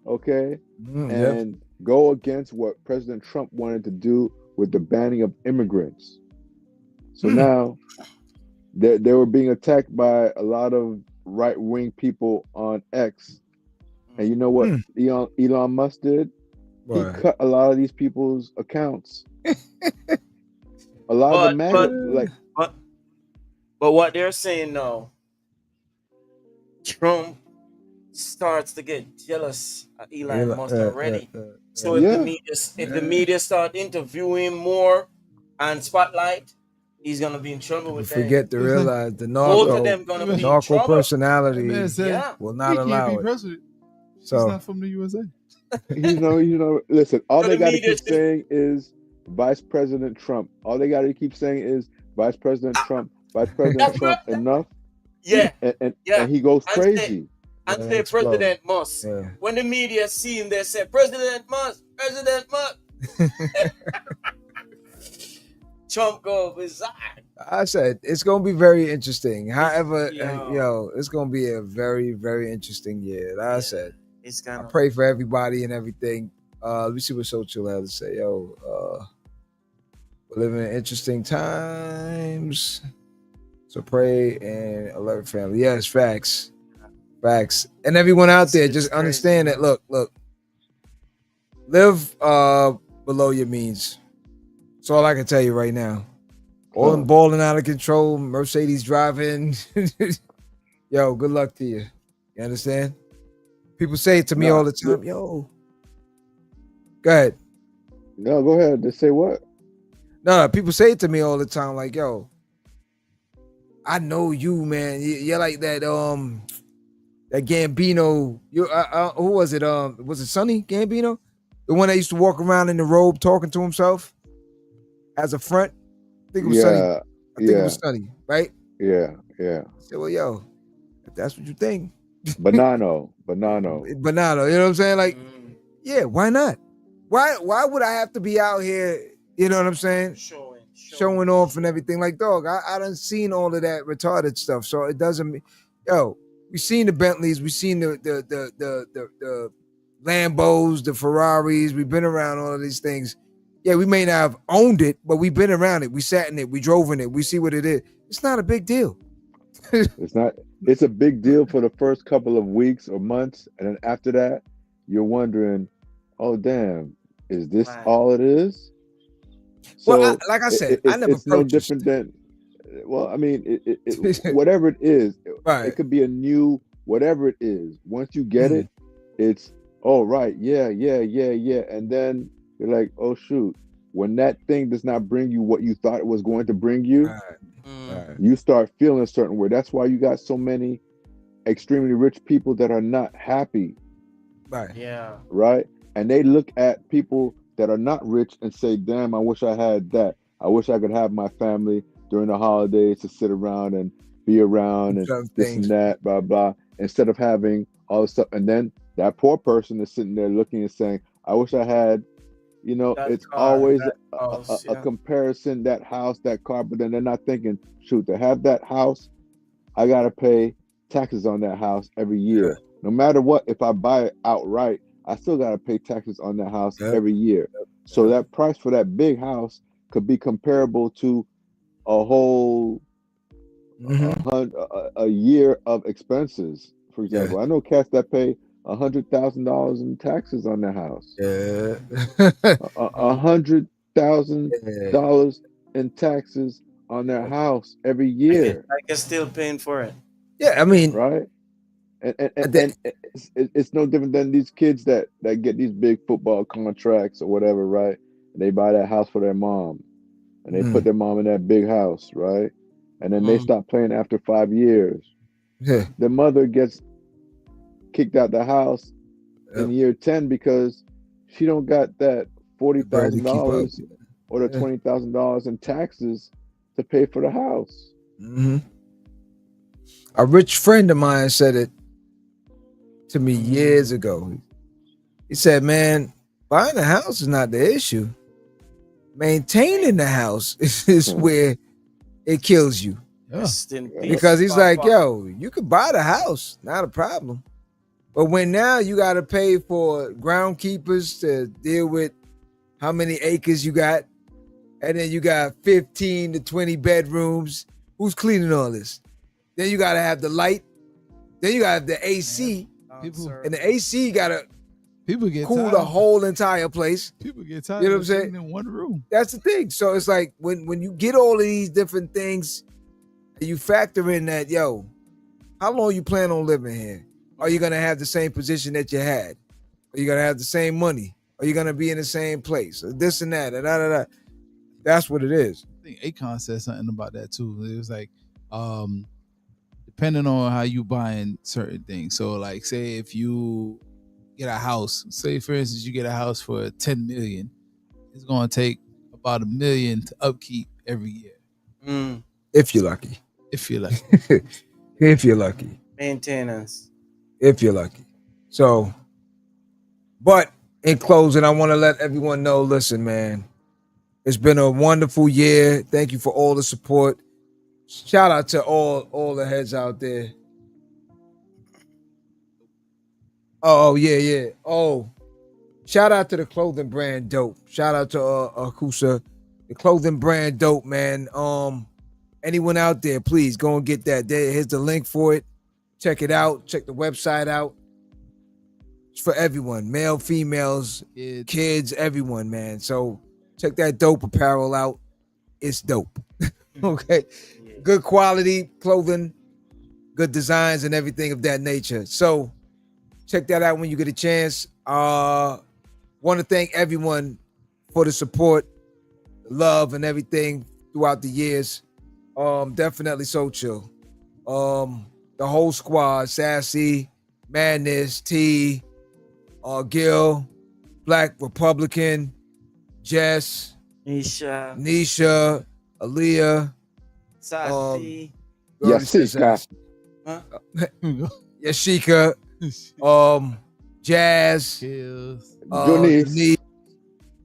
okay, and go against what President Trump wanted to do with the banning of immigrants. So now they were being attacked by a lot of right-wing people on X. And you know what Elon Musk did? What? He cut a lot of these people's accounts. A lot of the MAGA, But what they're saying now, Trump starts to get jealous of Elon Musk already. So if the media start interviewing more and spotlight, he's gonna be in trouble with that. Forget to realize the Both of them gonna be in narco trouble. personality Yeah. will not he allow can't it. be president. So He's not from the USA. Listen, all So they the got to media keep saying is Vice President Trump. All they got to keep saying is Vice President Trump, Vice President Trump, enough. Yeah. And he goes crazy. And say President Musk. When the media see him, they say President Musk, President Musk. Trump go bizarre. I said it's gonna be very interesting. However, it's gonna be a very, very interesting year. Like I said, I pray for everybody and everything. Let me see what Social had to say. We're living in interesting times. So pray and alert family. Yes, facts. Facts. And everyone out there, just understand that. Look. Live below your means. That's all I can tell you right now. All them balling out of control, Mercedes driving. Yo, good luck to you. You understand? People say it to me all the time. Yo. Go ahead. No, go ahead. They say what? No, people say it to me all the time, like, yo, I know you, man. You're like that that Gambino. Who was it? Was it Sonny Gambino? The one that used to walk around in the robe talking to himself as a front? I think it was Sonny. I think it was Sonny, right? Yeah. I said, well, yo, if that's what you think. Banano, you know what I'm saying? Like, yeah, why not? Why would I have to be out here, you know what I'm saying? Showing off and everything. Like, dog, I done seen all of that retarded stuff. So it doesn't we seen the Bentleys, we seen the Lambos, the Ferraris, we've been around all of these things. Yeah, we may not have owned it, but we've been around it. We sat in it, we drove in it, we see what it is. It's not a big deal. It's not. It's a big deal for the first couple of weeks or months, and then after that, you're wondering, oh damn, is this all it is? So well, like I said, I never. It's no different than. Well, I mean, whatever it is, it could be a new whatever it is. Once you get it, it's right, yeah, and then you're like, oh shoot, when that thing does not bring you what you thought it was going to bring you. You start feeling a certain way. That's why you got so many extremely rich people that are not happy. Right. Yeah. Right. And they look at people that are not rich and say, damn, I wish I had that. I wish I could have my family during the holidays to sit around and be around and this and that, blah, blah, instead of having all this stuff. And then that poor person is sitting there looking and saying, I wish I had, it's always a comparison, that house, that car, but then they're not thinking, shoot, to have that house, I got to pay taxes on that house every year. No matter what, if I buy it outright, I still got to pay taxes on that house every year. So that price for that big house could be comparable to a whole a year of expenses. For example, I know cats that pay $100,000 in taxes on their house. $100,000 in taxes on their house every year. I can still paying for it. Yeah, I mean, right. And it's no different than these kids that get these big football contracts or whatever, right? And they buy that house for their mom, and they put their mom in that big house, right? And then they stop playing after 5 years. The mother gets kicked out the house in year 10 because she don't got that $40,000 or the $20,000 in taxes to pay for the house. A rich friend of mine said it to me years ago. He said, man, buying a house is not the issue. Maintaining the house is where it kills you. Because he's like, yo, you could buy the house, not a problem. But when now you got to pay for groundkeepers to deal with how many acres you got, and then you got 15 to 20 bedrooms, who's cleaning all this? Then you got to have the light. Then you got to have the AC. And the AC got to cool the whole entire place. People get tired. You know what I'm saying? In one room. That's the thing. So it's like when you get all of these different things, You factor in that, yo, how long you plan on living here? Are you gonna have the same position that you had? Are you gonna have the same money? Are you gonna be in the same place? This and that, and da. That's what it is. I think Akon said something about that too. It was like, depending on how you buying certain things. So like, say if you get a house, say for instance, you get a house for 10 million, it's gonna take about $1 million to upkeep every year. If you're lucky. If you're lucky. If you're lucky. Maintenance. If you're lucky. So, but in closing, I want to let everyone know, listen, man, it's been a wonderful year. Thank you for all the support. Shout out to all the heads out there. Oh, yeah. Oh, shout out to the clothing brand Dope. Shout out to Akusa. The clothing brand Dope, man. Anyone out there, please go and get that. Here's the link for it. Check it out. Check the website out. It's for everyone, male, females, kids, everyone, man. So check that Dope apparel out. It's dope. Okay. Good quality clothing, good designs, and everything of that nature. So check that out when you get a chance. Want to thank everyone for the support, love, and everything throughout the years. Definitely So Chill. The whole squad, Sassy, Madness, T, Gil, Black Republican, Jess, Nisha, Aaliyah, Sassy, Yashika. Yashika, Jazz, Denise.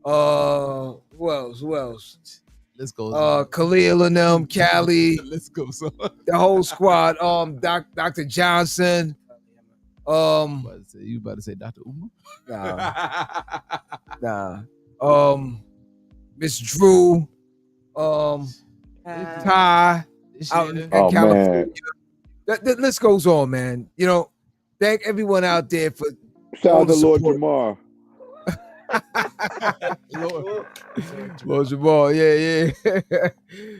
Who else? Let's go. Khalil and them, Cali. Let's go. So the whole squad. Dr. Johnson. You about to say Dr. Umar? Nah. Miss Drew. Ty out in California. The list goes on, man. You know, thank everyone out there for shout out to Lord support. Jamar. Lord Jamal, yeah. You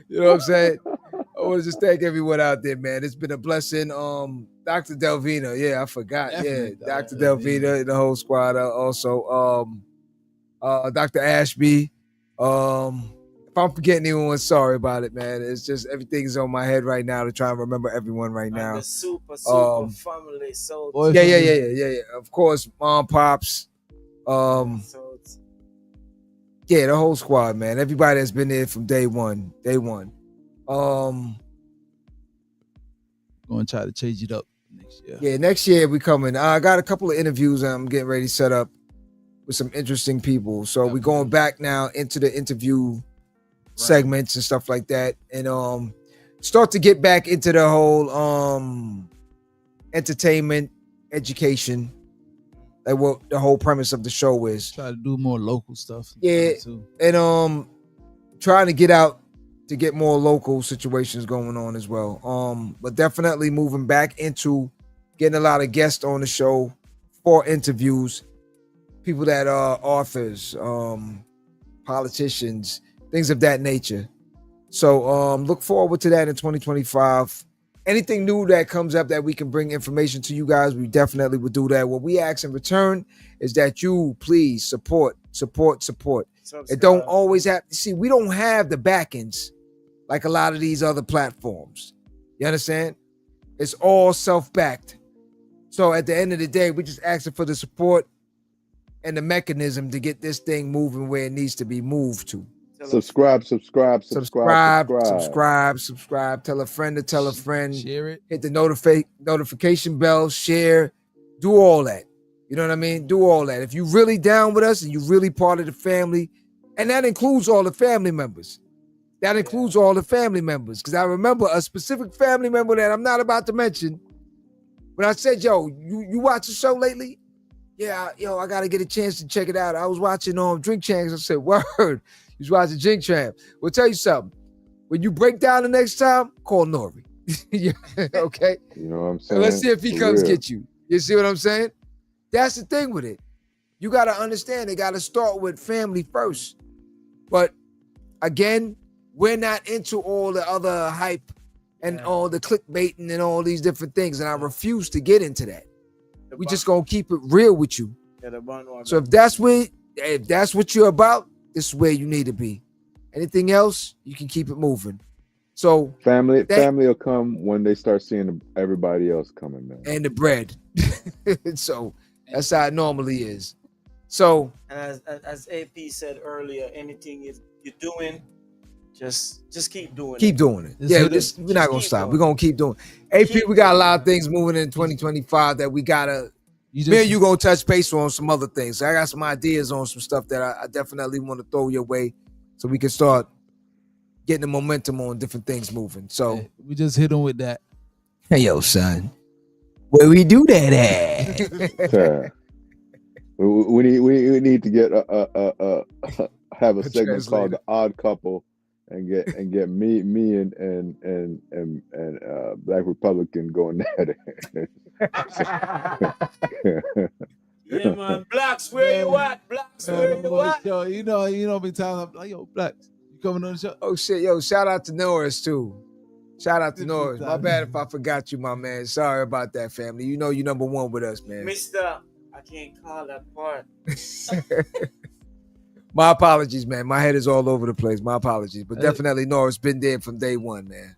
know what I'm saying? I want to just thank everyone out there, man. It's been a blessing. Dr. Delvina, yeah, I forgot. Definitely, Yeah, Dr. Delvina and the whole squad. Also, Dr. Ashby. If I'm forgetting anyone, sorry about it, man. It's just everything's on my head right now to try and remember everyone right now. The super family. So Yeah. Of course, Mom, Pops. Yeah, the whole squad, man. Everybody that's been there from day one. Going to try to change it up next year. Yeah, next year we coming. I got a couple of interviews I'm getting ready to set up with some interesting people. So we're going back now into the interview segments and stuff like that, and start to get back into the whole entertainment, education. Like what the whole premise of the show is. Try to do more local stuff. Yeah, too. and trying to get out to get more local situations going on as well. But definitely moving back into getting a lot of guests on the show for interviews, people that are authors, politicians, things of that nature. So look forward to that in 2025. Anything new that comes up that we can bring information to you guys, we definitely would do that. What we ask in return is that you please support. It don't always have to see, we don't have the backings like a lot of these other platforms. You understand? It's all self-backed. So at the end of the day, we're just asking for the support and the mechanism to get this thing moving where it needs to be moved to. Subscribe. Subscribe. Tell a friend to tell a friend. Share it. Hit the notification bell. Share. Do all that. You know what I mean? Do all that. If you're really down with us and you're really part of the family, and that includes all the family members. Because I remember a specific family member that I'm not about to mention. When I said, yo, you watch the show lately? Yeah, I got to get a chance to check it out. I was watching Drink Champs. I said, word. You was watching Drink Champs. We'll tell you something. When you break down the next time, call Nori. Okay? You know what I'm saying? And let's see if he comes get you. You see what I'm saying? That's the thing with it. You got to understand, they got to start with family first. But again, we're not into all the other hype and all the clickbaiting and all these different things. And I refuse to get into that. We just gonna keep it real with you. So if that's what you're about, this is where you need to be. Anything else, you can keep it moving. So family will come when they start seeing everybody else coming, man. And the bread. So that's how it normally is. So and as AP said earlier, anything you're doing, just keep doing it. Keep doing it. Yeah, we're not gonna stop. We're gonna keep doing it. AP, we got a lot of things moving in 2025 that we gotta. Me and you gonna touch base on some other things. I got some ideas on some stuff that I definitely want to throw your way, so we can start getting the momentum on different things moving. So we just hit them with that. Hey, yo, son, where we do that at? We need to get have a segment called The Odd Couple, and get me and Black Republican going at it. Yeah, man. Blacks, where you at? Blacks, where you at? Yo, you know, be times I'm like, yo, Blacks, you coming on the show? Oh shit, yo, shout out to Norris too. Shout out to Norris. My bad if I forgot you, my man. Sorry about that, family. You know you number one with us, man. Mister, I can't call that part. My apologies, man. My head is all over the place. My apologies. But definitely Norris been there from day one, man.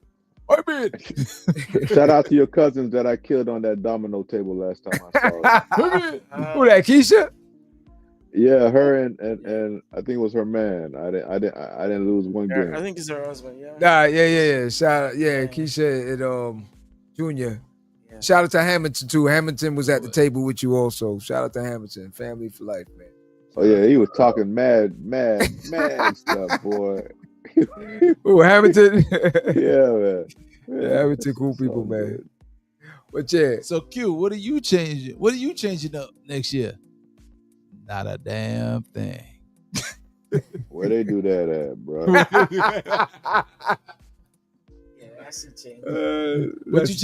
Shout out to your cousins that I killed on that domino table last time I saw her. Who that, Keisha? Yeah, her and I think it was her man. I didn't lose one game. I think it's her husband, yeah. Nah, yeah. Shout out, Keisha and Junior. Yeah. Shout out to Hamilton too. Hamilton was at the table with you also. Shout out to Hamilton. Family for life, man. Oh yeah, he was talking mad stuff, boy. Oh, Hamilton. Yeah, man. Yeah, Hamilton, cool people, man. But yeah. So Q, what are you changing? What are you changing up next year? Not a damn thing. Where they do that at, bro? Yeah, I see change. What you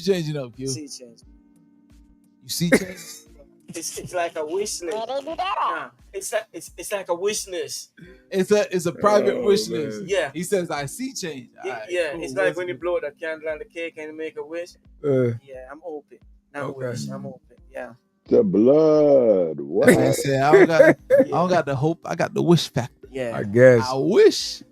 changing up, Q? See change. You see change? It's like a wish list. Nah, it's like a wish list. It's a private wish list. Yeah. He says I see change. Cool. It's like when you blow the candle on the cake and you make a wish. Yeah, I'm open. Wish. I'm open. Yeah. The blood. What? I said I don't got the hope. I got the wish factor. Yeah. I guess. I wish.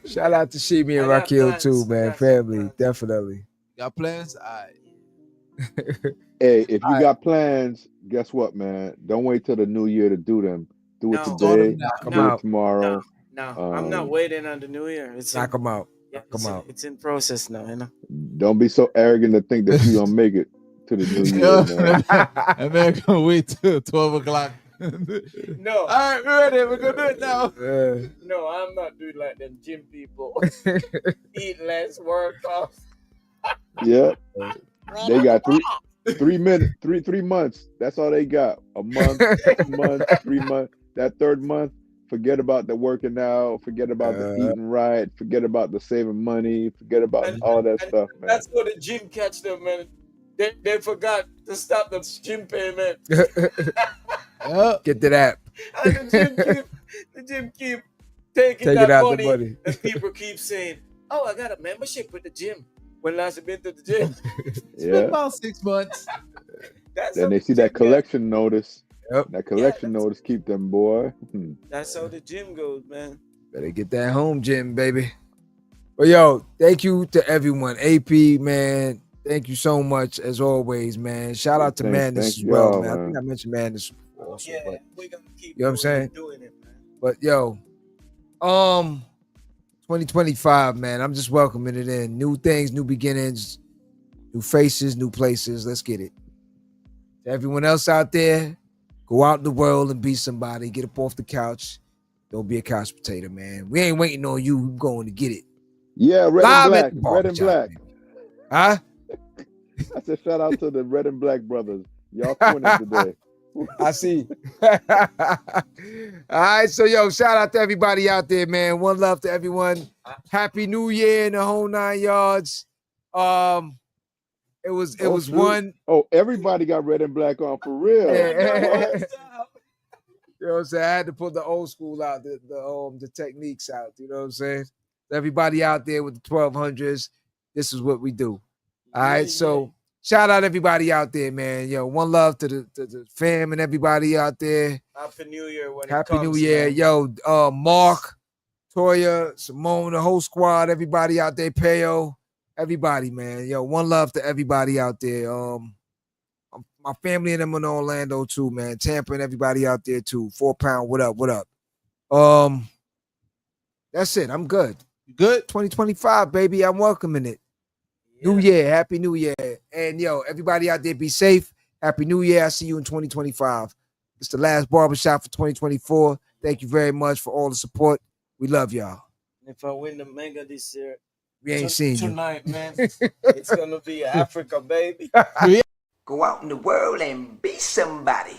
Shout out to Shimi and Raquel too, man. Family, definitely. Got plans? All right. Hey, if you got plans, guess what, man? Don't wait till the new year to do them. Do it today. Do it tomorrow. No, I'm not waiting on the new year. Knock them out. Yeah, it's in process now, you know. Don't be so arrogant to think that you're gonna make it to the new year, man. And man, gonna wait till 12 o'clock. No. All right, we're ready. We're gonna do it now. No, I'm not doing like them gym people. Eat less, work off. Yeah. They got 3 minutes, 3 months. That's all they got. A month, 2 months, 3 months. That third month, forget about the working out, forget about the eating right, forget about the saving money, forget about all that stuff, man. That's what the gym catch them, man. They forgot to stop the gym payment. Get to that. And the gym keep taking that money. And people keep saying, oh, I got a membership with the gym. When last you been to the gym? It's been about 6 months. Then they see that collection notice. Yep. That collection notice keep them, boy. That's how the gym goes, man. Better get that home gym, baby. Well, yo, thank you to everyone. AP, man, thank you so much as always, man. Shout out to Madness as well, man. I think I mentioned Madness also, but we're gonna keep you know what I'm saying? Doing it, man. But yo, 2025, man. I'm just welcoming it in. New things, new beginnings, new faces, new places. Let's get it. To everyone else out there, go out in the world and be somebody. Get up off the couch. Don't be a couch potato, man. We ain't waiting on you. We're going to get it. Yeah, red Live and black. Red and black. Huh? I said shout out to the Red and Black brothers. Y'all twinning today. I see. All right, so yo, shout out to everybody out there, man. One love to everyone. Happy New Year in the whole 9 yards. It was one. Oh, everybody got red and black on for real. Yeah. You know what I'm saying? I had to put the old school out, the techniques out. You know what I'm saying? Everybody out there with the 1200s, this is what we do. All right, so shout out everybody out there, man. Yo, one love to the fam and everybody out there. Happy New Year when Happy it comes, New Year, man. yo. Mark, Toya, Simone, the whole squad, everybody out there, Peo, everybody, man. Yo, one love to everybody out there. My family and them in Orlando too, man. Tampa and everybody out there too. 4 Pound, what up? What up? That's it. I'm good. You good? 2025, baby. I'm welcoming it. New Year. Happy New Year. And yo, everybody out there, be safe. Happy New Year. I'll see you in 2025. It's the last barbershop for 2024. Thank you very much for all the support. We love y'all. If I win the mega this year, We ain't seen you. tonight, man, it's gonna be Africa, baby. Go out in the world and be somebody.